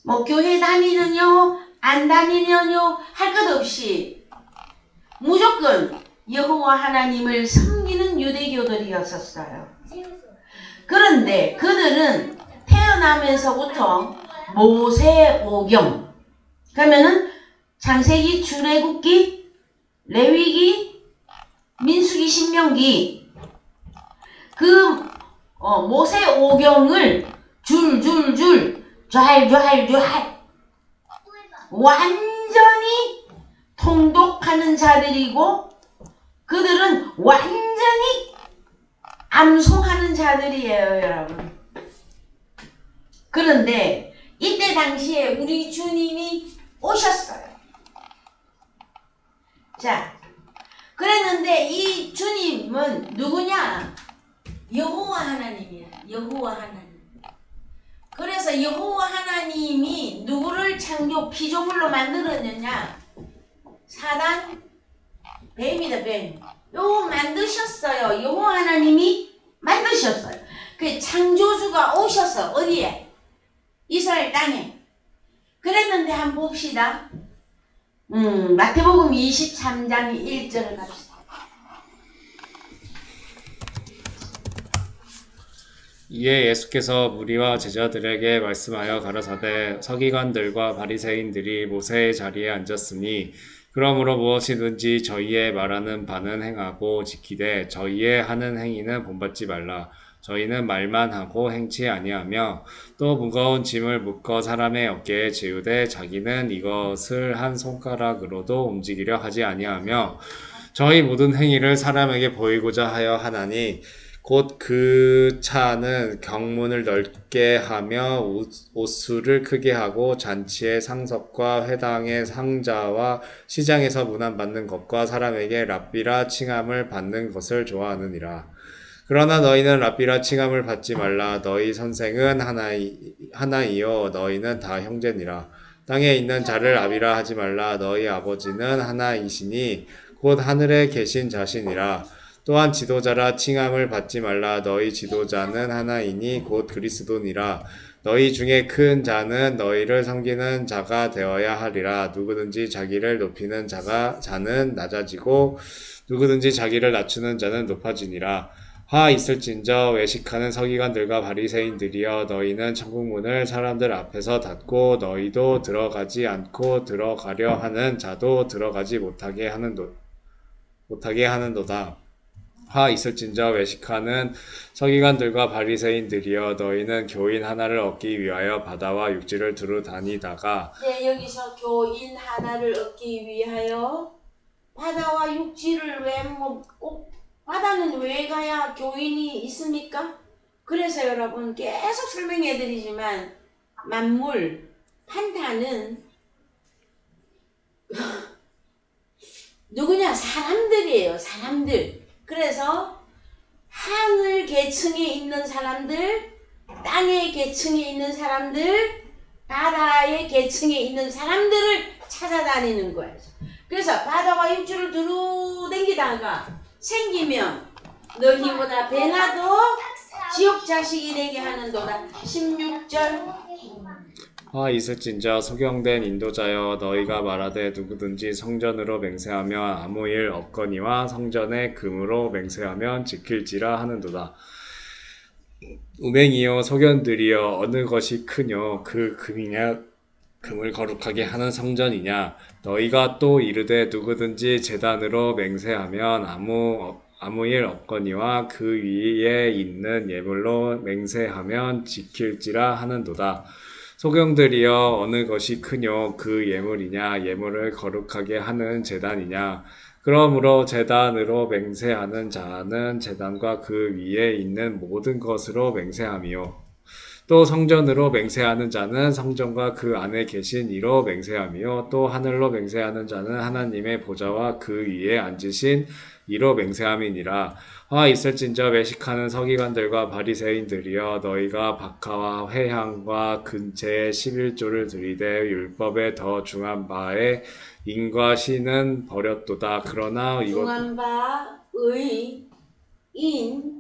뭐 교회 다니느뇨 안 다니느뇨 할 것 없이 무조건 여호와 하나님을 섬기는 유대교들이었었어요. 그런데 그들은 태어나면서부터 모세오경, 그러면은 창세기, 출애굽기, 레위기, 민수기, 신명기 그 모세 오경을 줄줄줄 좔좔좔 완전히 통독하는 자들이고 그들은 완전히 암송하는 자들이에요, 여러분. 그런데 이때 당시에 우리 주님이 오셨어요. 자, 그랬는데 이 주님은 누구냐? 여호와 하나님이야. 여호와 하나님. 그래서 여호와 하나님이 누구를 창조 피조물로 만들었느냐? 사단, 뱀이다, 뱀. 요 만드셨어요. 여호와 하나님이 만드셨어요. 그 창조주가 오셔서 어디에? 이스라엘 땅에. 그랬는데 한번 봅시다. 마태복음 23장 1절을 갑시다. 이에 예수께서 무리와 제자들에게 말씀하여 가라사대 서기관들과 바리새인들이 모세의 자리에 앉았으니 그러므로 무엇이든지 저희의 말하는 바는 행하고 지키되 저희의 하는 행위는 본받지 말라. 저희는 말만 하고 행치 아니하며 또 무거운 짐을 묶어 사람의 어깨에 지우되 자기는 이것을 한 손가락으로도 움직이려 하지 아니하며 저희 모든 행위를 사람에게 보이고자 하여 하나니 곧 그 차는 경문을 넓게 하며 옷수를 크게 하고 잔치의 상석과 회당의 상자와 시장에서 문안받는 것과 사람에게 랍비라 칭함을 받는 것을 좋아하느니라. 그러나 너희는 랍비라 칭함을 받지 말라. 너희 선생은 하나이요 너희는 다 형제니라. 땅에 있는 자를 아비라 하지 말라. 너희 아버지는 하나이시니 곧 하늘에 계신 자시니라. 또한 지도자라 칭함을 받지 말라. 너희 지도자는 하나이니 곧 그리스도니라. 너희 중에 큰 자는 너희를 섬기는 자가 되어야 하리라. 누구든지 자기를 높이는 자는 낮아지고 누구든지 자기를 낮추는 자는 높아지니라. 화 있을진저 외식하는 서기관들과 바리새인들이여 너희는 천국문을 사람들 앞에서 닫고 너희도 들어가지 않고 들어가려 하는 자도 들어가지 못하게 하는도다. 화 있을진저 외식하는 서기관들과 바리새인들이여 너희는 교인 하나를 얻기 위하여 바다와 육지를 두루 다니다가 네, 여기서 교인 하나를 얻기 위하여 바다와 육지를 왜 꼭 바다는 왜 가야 교인이 있습니까? 그래서 여러분 계속 설명해 드리지만 만물 판타는 누구냐? 사람들이에요. 사람들. 그래서 하늘 계층에 있는 사람들, 땅의 계층에 있는 사람들, 바다의 계층에 있는 사람들을 찾아다니는 거예요. 그래서 바다와 육지를 두루 댕기다가 생기면 너희보다 배나도 지옥 자식이 되게 하는도다. 16절. 화 있을진저 소경된 인도자여 너희가 말하되 누구든지 성전으로 맹세하면 아무 일 없거니와 성전의 금으로 맹세하면 지킬지라 하는도다. 우맹이여 소견들이여 어느 것이 크뇨 그 금이냐 금을 거룩하게 하는 성전이냐. 너희가 또 이르되 누구든지 제단으로 맹세하면 아무 일 없거니와 그 위에 있는 예물로 맹세하면 지킬지라 하는도다. 소경들이여 어느 것이 크뇨 그 예물이냐. 예물을 거룩하게 하는 제단이냐. 그러므로 제단으로 맹세하는 자는 제단과 그 위에 있는 모든 것으로 맹세함이요. 또 성전으로 맹세하는 자는 성전과 그 안에 계신 이로 맹세하며 또 하늘로 맹세하는 자는 하나님의 보좌와 그 위에 앉으신 이로 맹세함이니라. 화 있을진저 외식하는 서기관들과 바리새인들이여 너희가 박하와 회향과 근체의 11조를 들이되 율법에 더 중한 바에 인과 신은 버렸도다. 그러나 이것 중한 바의 인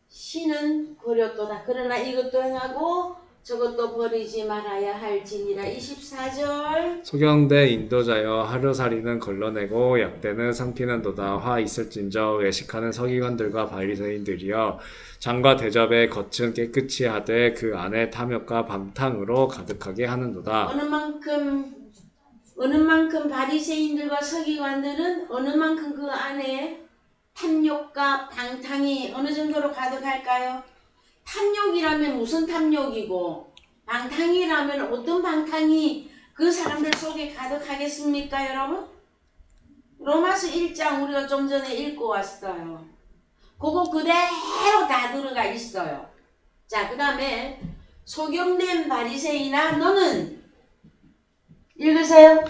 신은 버렸도다. 그러나 이것도 행하고 저것도 버리지 말아야 할지니라. 24절. 소경된 인도자여 하루살이는 걸러내고 약대는 삼키는도다. 화 있을진저 외식하는 서기관들과 바리새인들이여 장과 대접의 겉은 깨끗이 하되 그 안에 탐욕과 방탕으로 가득하게 하는도다. 어느 만큼 어느 만큼 바리새인들과 서기관들은 어느 만큼 그 안에 탐욕과 방탕이 어느 정도로 가득할까요? 탐욕이라면 무슨 탐욕이고 방탕이라면 어떤 방탕이 그 사람들 속에 가득하겠습니까, 여러분? 로마서 1장 우리가 좀 전에 읽고 왔어요. 그거 그대로 다 들어가 있어요. 자, 그 다음에 소경된 바리새인아 너는 읽으세요.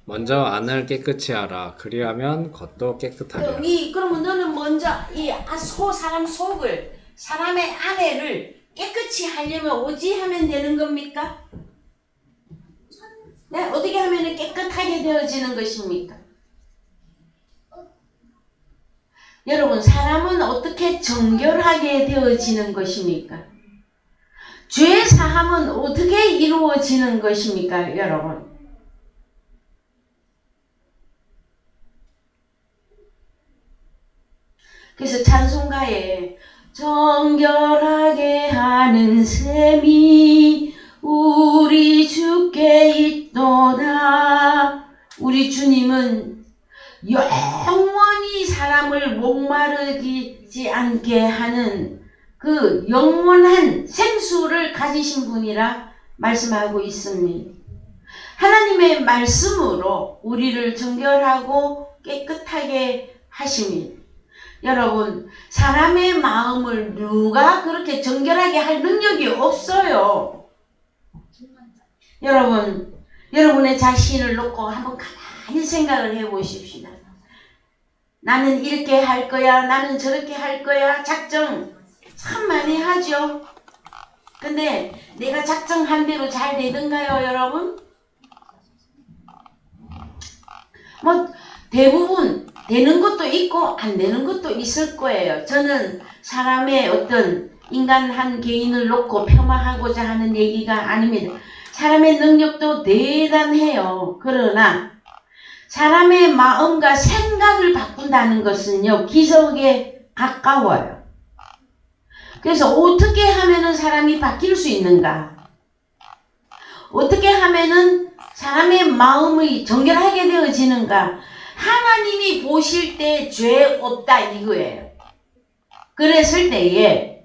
먼저 안을 깨끗이 하라. 그리하면 겉도 깨끗하리라. 그러면 너는 먼저 사람 속을 사람의 안에를 깨끗이 하려면 어찌 하면 되는 겁니까? 네, 어떻게 하면 깨끗하게 되어지는 것입니까? 여러분, 사람은 어떻게 정결하게 되어지는 것입니까? 죄 사함은 어떻게 이루어지는 것입니까, 여러분? 그래서 찬송가에 정결하게 하는 셈이 우리 주께 있도다. 우리 주님은 영원히 사람을 목마르지 않게 하는 그 영원한 생수를 가지신 분이라 말씀하고 있습니다. 하나님의 말씀으로 우리를 정결하고 깨끗하게 하십니다. 여러분, 사람의 마음을 누가 그렇게 정결하게 할 능력이 없어요. 여러분, 여러분의 자신을 놓고 한번 가만히 생각을 해 보십시다. 나는 이렇게 할 거야, 나는 저렇게 할 거야, 작정 참 많이 하죠. 근데 내가 작정한 대로 잘 되던가요, 여러분? 뭐 대부분 되는 것도 있고 안 되는 것도 있을 거예요. 저는 사람의 어떤 인간 한 개인을 놓고 폄하하고자 하는 얘기가 아닙니다. 사람의 능력도 대단해요. 그러나 사람의 마음과 생각을 바꾼다는 것은요, 기적에 가까워요. 그래서 어떻게 하면은 사람이 바뀔 수 있는가? 어떻게 하면은 사람의 마음이 정결하게 되어지는가? 하나님이 보실 때 죄 없다 이거예요. 그랬을 때에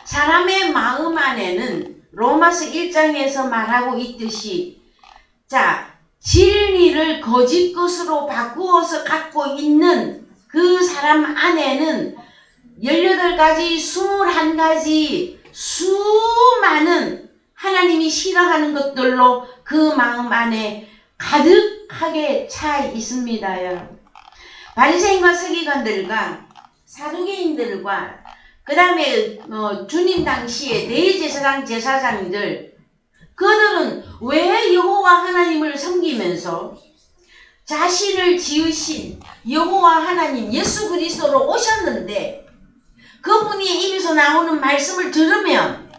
사람의 마음 안에는 로마서 1장에서 말하고 있듯이 자, 진리를 거짓 것으로 바꾸어서 갖고 있는 그 사람 안에는 18가지, 21가지 수많은 하나님이 싫어하는 것들로 그 마음 안에 가득하게 차 있습니다, 여러분. 바리새인과 서기관들과 사두개인들과 그 다음에 주님 당시에 대제사장 제사장들 그들은 왜 여호와 하나님을 섬기면서 자신을 지으신 여호와 하나님 예수 그리스도로 오셨는데 그분이 입에서 나오는 말씀을 들으면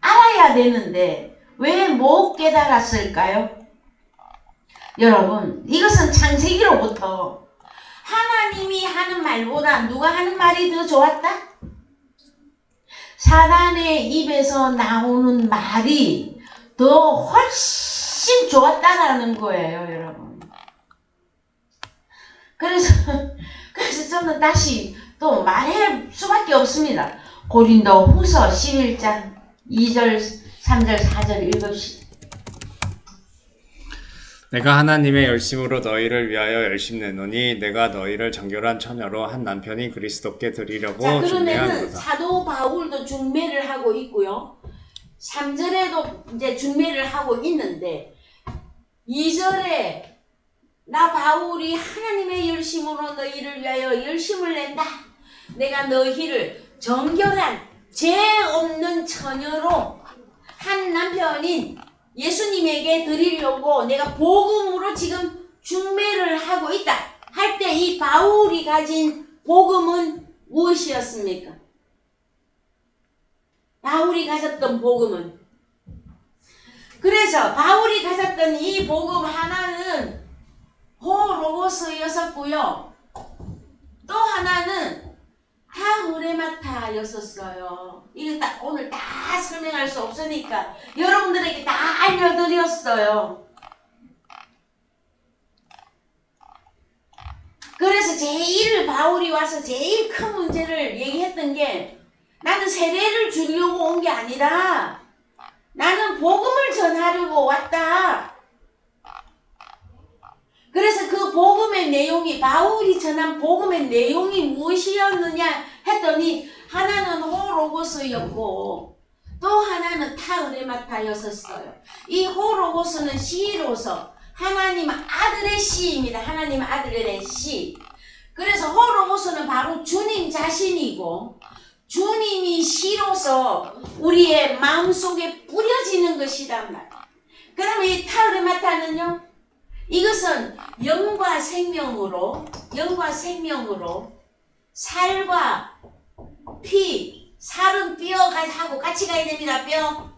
알아야 되는데 왜 못 깨달았을까요? 여러분, 이것은 창세기로부터 하나님이 하는 말보다 누가 하는 말이 더 좋았다? 사단의 입에서 나오는 말이 더 훨씬 좋았다라는 거예요, 여러분. 그래서 저는 다시 또 말할 수밖에 없습니다. 고린도 후서 11장 2절, 3절, 4절 읽읍시다. 내가 하나님의 열심으로 너희를 위하여 열심내노니 내가 너희를 정결한 처녀로 한 남편이 그리스도께 드리려고 자, 그러면은 중매하노라. 사도 바울도 중매를 하고 있고요. 3절에도 이제 중매를 하고 있는데 2절에 나 바울이 하나님의 열심으로 너희를 위하여 열심을 낸다. 내가 너희를 정결한 죄 없는 처녀로 한 남편인 예수님에게 드리려고 내가 복음으로 지금 중매를 하고 있다. 할 때 이 바울이 가진 복음은 무엇이었습니까? 바울이 가졌던 복음은 그래서 바울이 가졌던 이 복음 하나는 호로고스였었고요. 또 하나는 타우레마타였었어요. 이거 오늘 다 설명할 수 없으니까 여러분들에게 다 알려드렸어요. 그래서 제일 바울이 와서 제일 큰 문제를 얘기했던 게 나는 세례를 주려고 온 게 아니라 나는 복음을 전하려고 왔다. 그래서 그 복음의 내용이 바울이 전한 복음의 내용이 무엇이었느냐 했더니 하나는 호로고스였고 또 하나는 타흐레마타였었어요. 이 호로고스는 시로서 하나님 아들의 시입니다. 하나님 아들의 시. 그래서 호로고스는 바로 주님 자신이고 주님이 시로서 우리의 마음속에 뿌려지는 것이란 말이에요. 그 다음에 이 타흐레마타는요. 이것은 영과 생명으로 살과 피, 살은 뼈가 하고 같이 가야 됩니다. 뼈.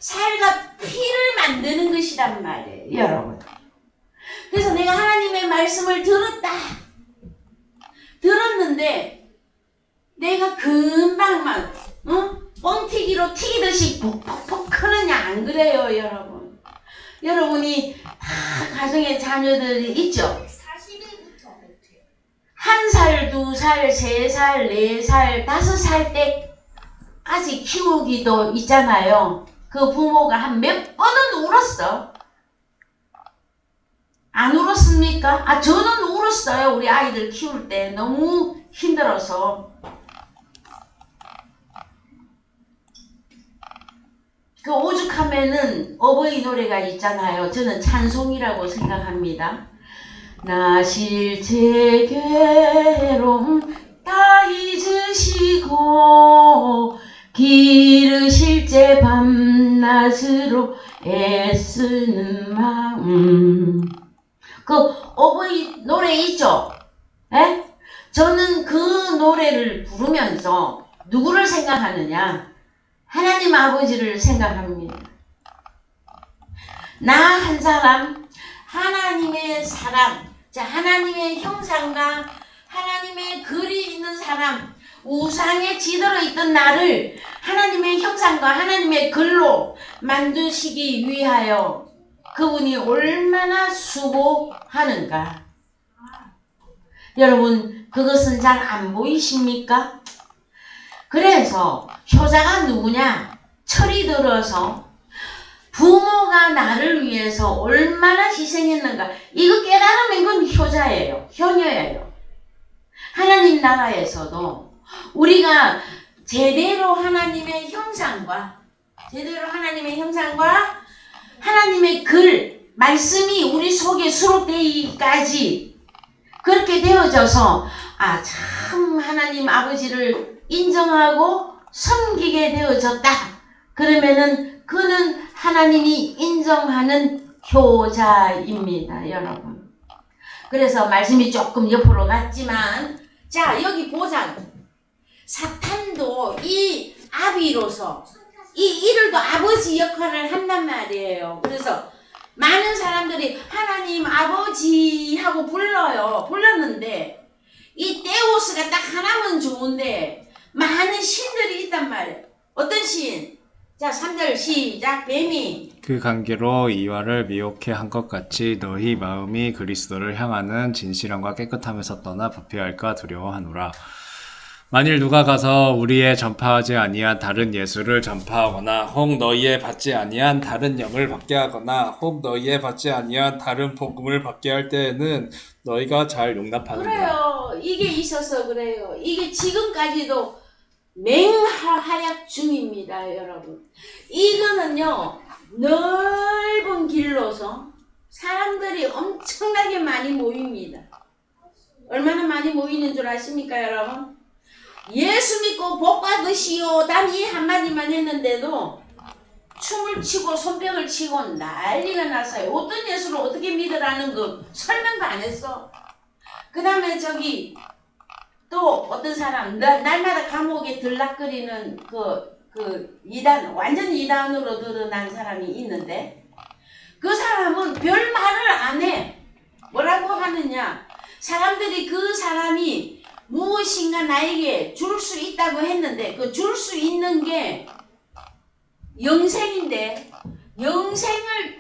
살과 피를 만드는 것이란 말이에요. 여러분. 그래서 내가 하나님의 말씀을 들었는데 내가 금방만 뻥튀기로 튀기듯이 퍽퍽퍽 크느냐 안 그래요 여러분. 여러분이 가정에 자녀들이 있죠? 40일부터 1살, 2살, 3살, 4살, 5살 때까지 키우기도 있잖아요. 그 부모가 한 몇 번은 울었어. 안 울었습니까? 저는 울었어요. 우리 아이들 키울 때 너무 힘들어서. 그 오죽하면은 어버이 노래가 있잖아요. 저는 찬송이라고 생각합니다. 나 실제 괴로움 다 잊으시고 기르실 제 밤낮으로 애쓰는 마음. 그 어버이 노래 있죠? 에? 저는 그 노래를 부르면서 누구를 생각하느냐? 하나님 아버지를 생각합니다. 나 한 사람, 하나님의 사람, 자, 하나님의 형상과 하나님의 글이 있는 사람, 우상에 지들어 있던 나를 하나님의 형상과 하나님의 글로 만드시기 위하여 그분이 얼마나 수고하는가. 여러분, 그것은 잘 안 보이십니까? 그래서 효자가 누구냐? 철이 들어서 부모가 나를 위해서 얼마나 희생했는가. 이거 깨달으면 그건 효자예요. 효녀예요. 하나님 나라에서도 우리가 제대로 하나님의 형상과 하나님의 글, 말씀이 우리 속에 수록되기까지 그렇게 되어져서 참 하나님 아버지를 인정하고 섬기게 되어졌다. 그러면은 그는 하나님이 인정하는 효자입니다, 여러분. 그래서 말씀이 조금 옆으로 갔지만, 자, 여기 보자. 사탄도 이 아비로서 이들도 아버지 역할을 한단 말이에요. 그래서 많은 사람들이 하나님 아버지 하고 불렀는데 이 데우스가 딱 하나면 좋은데 많은 신들이 있단 말이에요. 어떤 신? 자, 3절 시작. 뱀이 그 관계로 이와를 미혹해 한 것 같이 너희 마음이 그리스도를 향하는 진실함과 깨끗함에서 떠나 부패할까 두려워하노라. 만일 누가 가서 우리의 전파하지 아니한 다른 예수를 전파하거나 혹 너희의 받지 아니한 다른 영을 받게 하거나 혹 너희의 받지 아니한 다른 복음을 받게 할 때에는 너희가 잘 용납하는가. 그래요. 이게 있어서 그래요. 이게 지금까지도 맹활약 중입니다, 여러분. 이거는요, 넓은 길로서 사람들이 엄청나게 많이 모입니다. 얼마나 많이 모이는 줄 아십니까, 여러분? 예수 믿고 복 받으시오. 단 이 한마디만 했는데도 춤을 추고 손뼉을 치고 난리가 났어요. 어떤 예수를 어떻게 믿으라는 거 설명도 안 했어. 그 다음에 저기 또 어떤 사람 날마다 감옥에 들락거리는 그 이단, 완전 이단으로 드러난 사람이 있는데 그 사람은 별 말을 안 해. 뭐라고 하느냐, 사람들이 그 사람이 무엇인가 나에게 줄 수 있다고 했는데 그 줄 수 있는 게 영생인데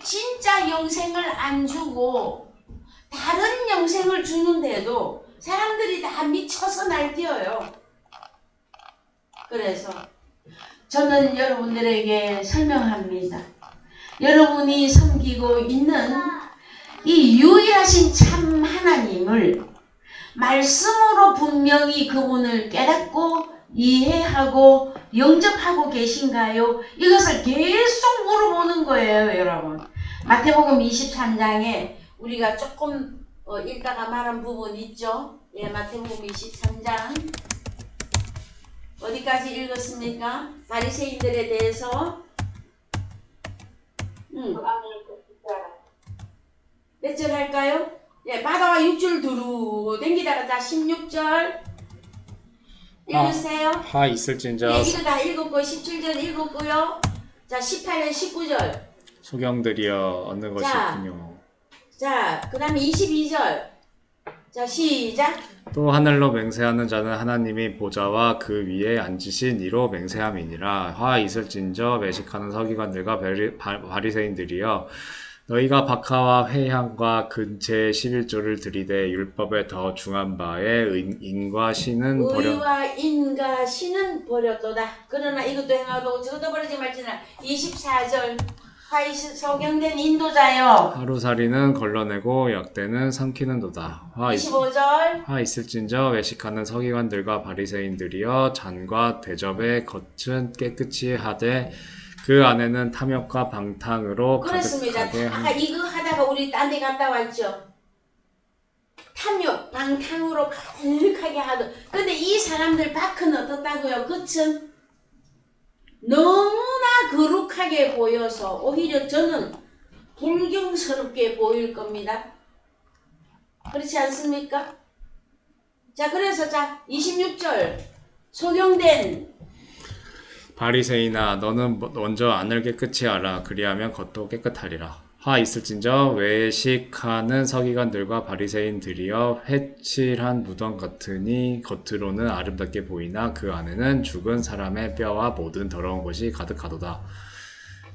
진짜 영생을 안 주고 다른 영생을 주는데도 사람들이 다 미쳐서 날뛰어요. 그래서 저는 여러분들에게 설명합니다. 여러분이 섬기고 있는 이 유일하신 참 하나님을 말씀으로 분명히 그분을 깨닫고 이해하고 영접하고 계신가요? 이것을 계속 물어보는 거예요, 여러분. 마태복음 23장에 우리가 조금 읽다가 말한 부분 있죠? 예, 마태복음 23장 어디까지 읽었습니까? 바리새인들에 대해서 몇 절 할까요? 예, 바다와 6줄 두루 댕기다가 자 16절 읽으세요. 하 있을진저 예, 이거 다 읽었고 17절 읽었고요. 자 18절 19절 소경들이여 어느 것이군요. 자 그 다음에 22절 자 시작. 또 하늘로 맹세하는 자는 하나님이 보좌와 그 위에 앉으신 이로 맹세함이니라. 화 있을진저 매식하는 서기관들과 바리새인들이여 너희가 박하와 회향과 근체의 11조를 들이대 율법에 더 중한 바에 인과 신은 의와 인과 신은 버렸도다. 그러나 이것도 행하고 저것도 버리지 말지나. 24절 소경된 인도자여 하루살이는 걸러내고 약대는 삼키는도다. 25절 화 있을진저 외식하는 서기관들과 바리새인들이여 잔과 대접의 겉은 깨끗이 하되 그 안에는 탐욕과 방탕으로 그렇습니다. 가득하게 아까 이거 하다가 우리 딴 데 갔다 왔죠. 탐욕, 방탕으로 가득하게 하던. 근데 이 사람들 밖은 어떻다고요? 끝은 너무나 거룩하게 보여서 오히려 저는 불경스럽게 보일 겁니다. 그렇지 않습니까? 자, 그래서 자 26절 소경된 바리새인아 너는 먼저 안을 깨끗이 하라. 그리하면 겉도 깨끗하리라. 화 있을진저 외식하는 서기관들과 바리새인들이여 회칠한 무덤 같으니 겉으로는 아름답게 보이나 그 안에는 죽은 사람의 뼈와 모든 더러운 것이 가득하도다.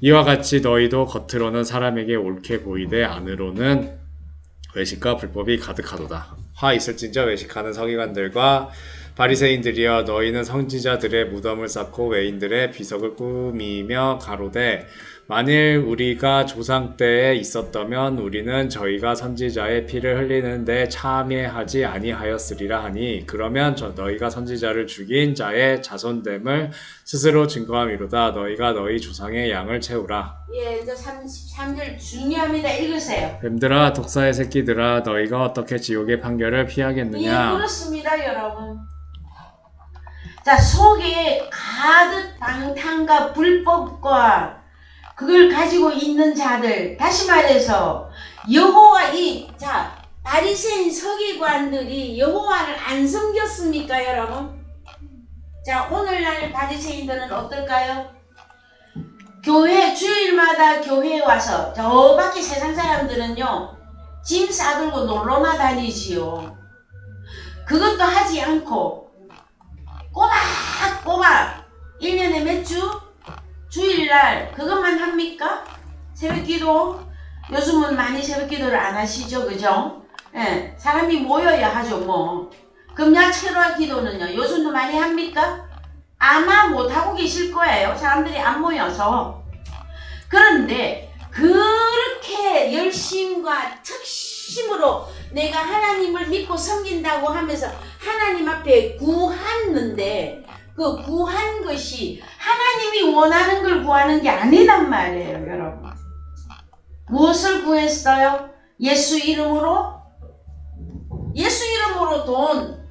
이와 같이 너희도 겉으로는 사람에게 옳게 보이되 안으로는 외식과 불법이 가득하도다. 화 있을진저 외식하는 서기관들과 바리새인들이여 너희는 선지자들의 무덤을 쌓고 외인들의 비석을 꾸미며 가로되 만일 우리가 조상 때에 있었다면 우리는 저희가 선지자의 피를 흘리는데 참여하지 아니하였으리라 하니 그러면 너희가 선지자를 죽인 자의 자손됨을 스스로 증거함이로다. 너희가 너희 조상의 양을 채우라. 예, 이제 33절 중요합니다. 읽으세요. 뱀들아 독사의 새끼들아 너희가 어떻게 지옥의 판결을 피하겠느냐. 예, 그렇습니다, 여러분. 자, 속에 가득 방탕과 불법과 그걸 가지고 있는 자들, 다시 말해서 여호와 바리새인 서기관들이 여호와를 안 섬겼습니까, 여러분? 자, 오늘날 바리새인들은 어떨까요? 주일마다 교회에 와서 저 밖에 세상 사람들은요 짐 싸들고 놀러나 다니지요. 그것도 하지 않고 꼬박 1년에 몇 주? 주일날 그것만 합니까? 새벽기도 요즘은 많이 새벽기도를 안 하시죠, 그죠? 예, 사람이 모여야 하죠, 뭐. 금야철화 기도는요 요즘도 많이 합니까? 아마 못하고 계실 거예요. 사람들이 안 모여서. 그런데 그렇게 열심과 특심으로 내가 하나님을 믿고 섬긴다고 하면서 하나님 앞에 구했는데 그 구한 것이 하나님이 원하는 걸 구하는 게 아니란 말이에요, 여러분. 무엇을 구했어요? 예수 이름으로? 예수 이름으로 돈,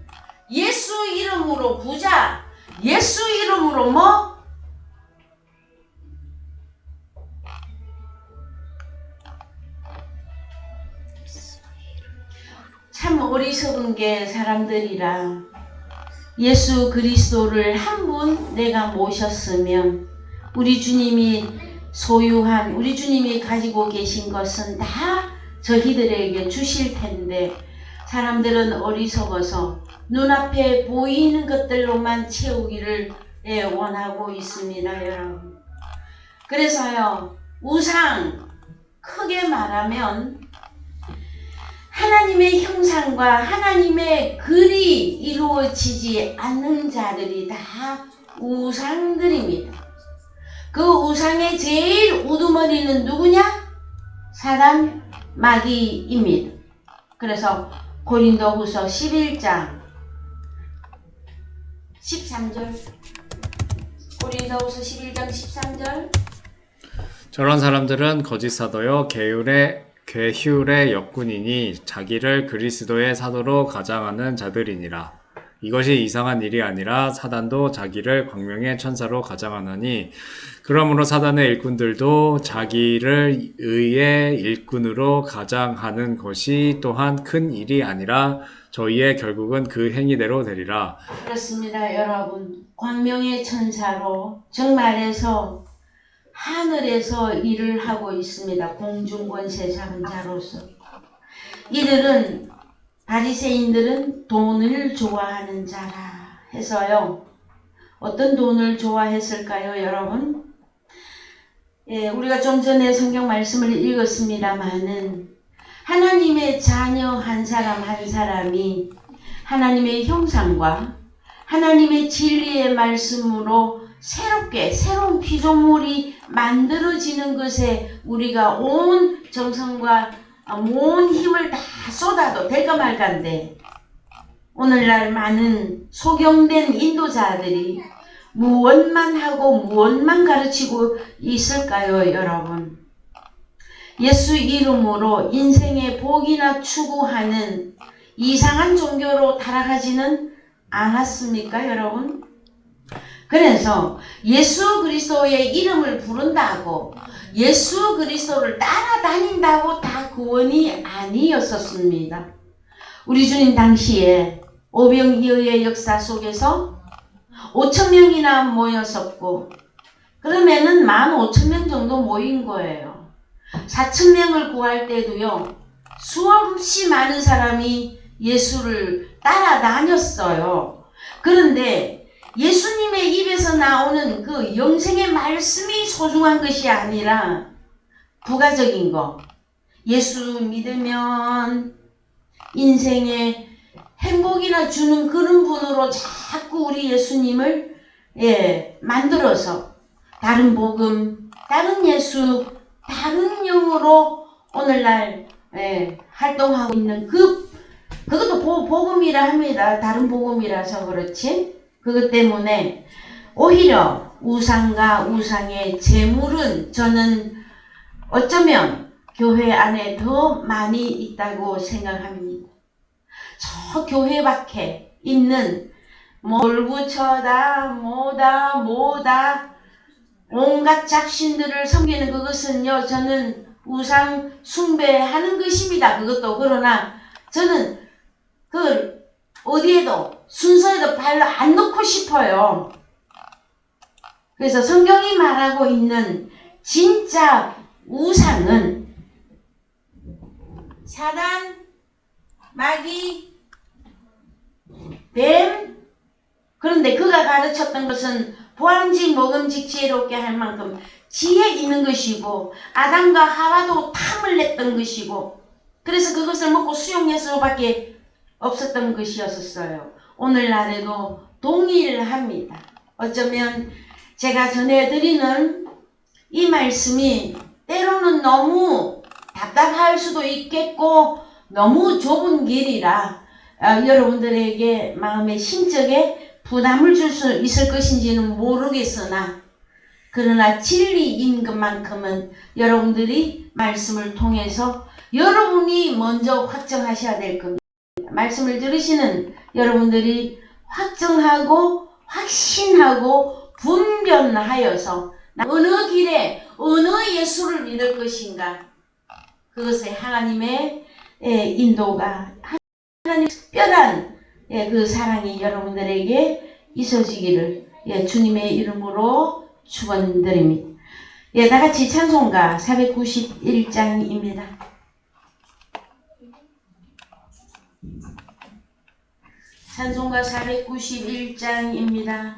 예수 이름으로 부자, 예수 이름으로 뭐? 참 어리석은 게 사람들이라. 예수 그리스도를 한 분 내가 모셨으면 우리 주님이 소유한, 우리 주님이 가지고 계신 것은 다 저희들에게 주실 텐데 사람들은 어리석어서 눈앞에 보이는 것들로만 채우기를 원하고 있습니다, 여러분. 그래서요, 우상 크게 말하면 하나님의 형상과 하나님의 글이 이루어지지 않는 자들이 다 우상들입니다. 그 우상의 제일 우두머리는 누구냐? 사단 마귀입니다. 그래서 고린도후서 11장 13절, 고린도후서 11장 13절. 저런 사람들은 거짓 사도요 괴휼의 역군이니 자기를 그리스도의 사도로 가장하는 자들이니라. 이것이 이상한 일이 아니라 사단도 자기를 광명의 천사로 가장하나니 그러므로 사단의 일꾼들도 자기를 의의 일꾼으로 가장하는 것이 또한 큰 일이 아니라 저희의 결국은 그 행위대로 되리라. 그렇습니다, 여러분. 광명의 천사로 정말에서 하늘에서 일을 하고 있습니다. 공중권세 잡은 자로서. 이들은 바리새인들은 돈을 좋아하는 자라 해서요. 어떤 돈을 좋아했을까요, 여러분? 예, 우리가 좀 전에 성경 말씀을 읽었습니다마는 하나님의 자녀 한 사람 한 사람이 하나님의 형상과 하나님의 진리의 말씀으로 새롭게 새로운 피조물이 만들어지는 것에 우리가 온 정성과 온 힘을 다 쏟아도 될까 말까인데 오늘날 많은 소경된 인도자들이 무엇만 하고 무엇만 가르치고 있을까요, 여러분? 예수 이름으로 인생의 복이나 추구하는 이상한 종교로 타락하지는 않았습니까, 여러분? 그래서 예수 그리스도의 이름을 부른다고 예수 그리스도를 따라다닌다고 다 구원이 아니었었습니다. 우리 주님 당시에 오병이어의 역사 속에서 5,000명이나 모였었고 그러면은 15,000명 정도 모인 거예요. 4,000명을 구할 때도요. 수없이 많은 사람이 예수를 따라다녔어요. 그런데 예수님의 입에서 나오는 그 영생의 말씀이 소중한 것이 아니라 부가적인 거. 예수 믿으면 인생에 행복이나 주는 그런 분으로 자꾸 우리 예수님을 만들어서 다른 복음, 다른 예수, 다른 영으로 오늘날 활동하고 있는 그것도 복음이라 합니다. 다른 복음이라서 그렇지. 그것 때문에 오히려 우상과 우상의 재물은 저는 어쩌면 교회 안에 더 많이 있다고 생각합니다. 저 교회 밖에 있는 몰부처다 뭐다 온갖 잡신들을 섬기는 그것은요 저는 우상 숭배하는 것입니다. 그것도 그러나 저는 그 어디에도 순서에도 발로 안 넣고 싶어요. 그래서 성경이 말하고 있는 진짜 우상은 사단, 마귀, 뱀. 그런데 그가 가르쳤던 것은 보암직 먹음직 지혜롭게 할 만큼 지혜 있는 것이고 아담과 하와도 탐을 냈던 것이고 그래서 그것을 먹고 수용할 수밖에 없었던 것이었어요. 오늘날에도 동일합니다. 어쩌면 제가 전해드리는 이 말씀이 때로는 너무 답답할 수도 있겠고 너무 좁은 길이라 여러분들에게 마음의 심적에 부담을 줄 수 있을 것인지는 모르겠으나 그러나 진리인 것만큼은 여러분들이 말씀을 통해서 여러분이 먼저 확정하셔야 될 겁니다. 말씀을 들으시는 여러분들이 확정하고 확신하고 분별하여서 어느 길에 어느 예수를 믿을 것인가 그것에 하나님의 인도가 하나님의 특별한 그 사랑이 여러분들에게 있어지기를 주님의 이름으로 축원드립니다. 다같이 찬송가 491장입니다. 찬송가 491장입니다.